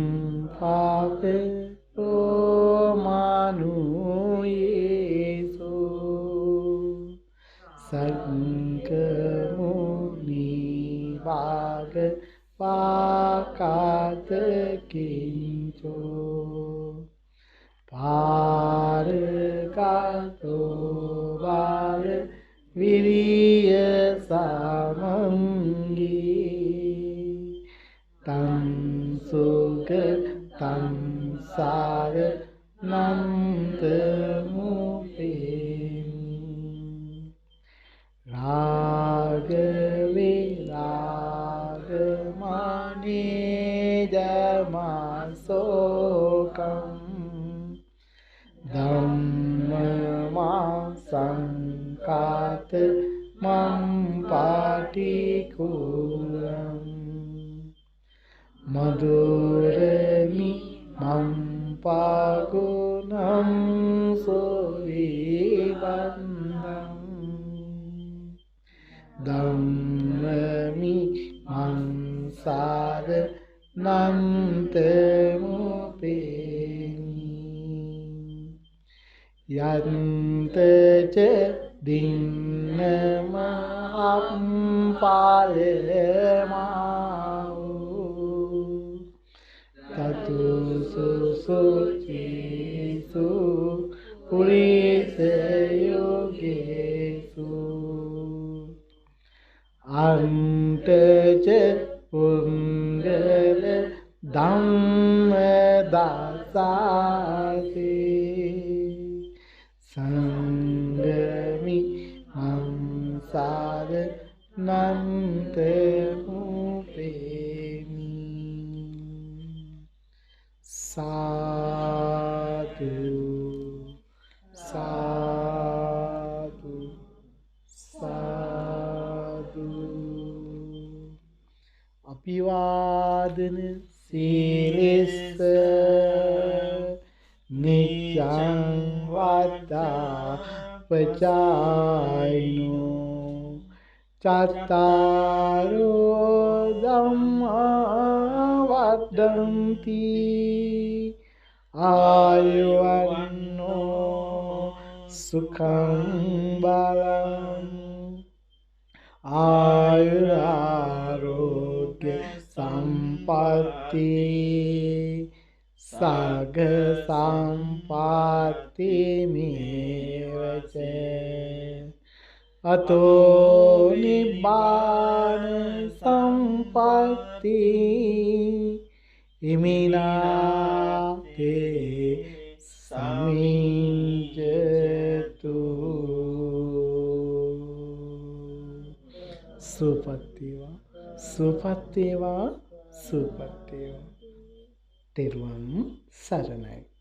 පාපෝ මානුයේසු සංකමුනි වාග පාකාත කිංචෝ පාරගතෝ වාල විරිය සමංගී තං සුග තං සාර නන්ත මුපේමි රාග විරාගමනේ ජමාසෝකම් ධම්මමා සංකාත මම් පාටිකුලං මధుරමි මම් පාගුණං සෝවිබන්ධං ධම්මමි මං සාර නන්තමුපේමි යන්තච දින්නමහම් පාලමාවු තතු සුසුචිසු පුරිස යෝගේසු අන්තච පුංගල ධම්ම දාසාසේ සංගමි හංසාර නන්ත මුපේමි සාදු සාදු සාදු අභිවාදන සීලස්ස නිච්ඡං වද්දා පචායිනෝ චත්තාරෝ ධම්මා වද්දන්ති ආයුවන්නෝ සුඛං බලං ආයුරාරෝග්‍ය සම්පatti සග්ග සම්පatti මේවච අතෝ නිබ්බාන සම්පatti ඉමිනාතේ සමිඤ්ඤතු සුපත්තිවා සුපත්තිවා සුපත්තිවා තෙරුවන් සරණයි.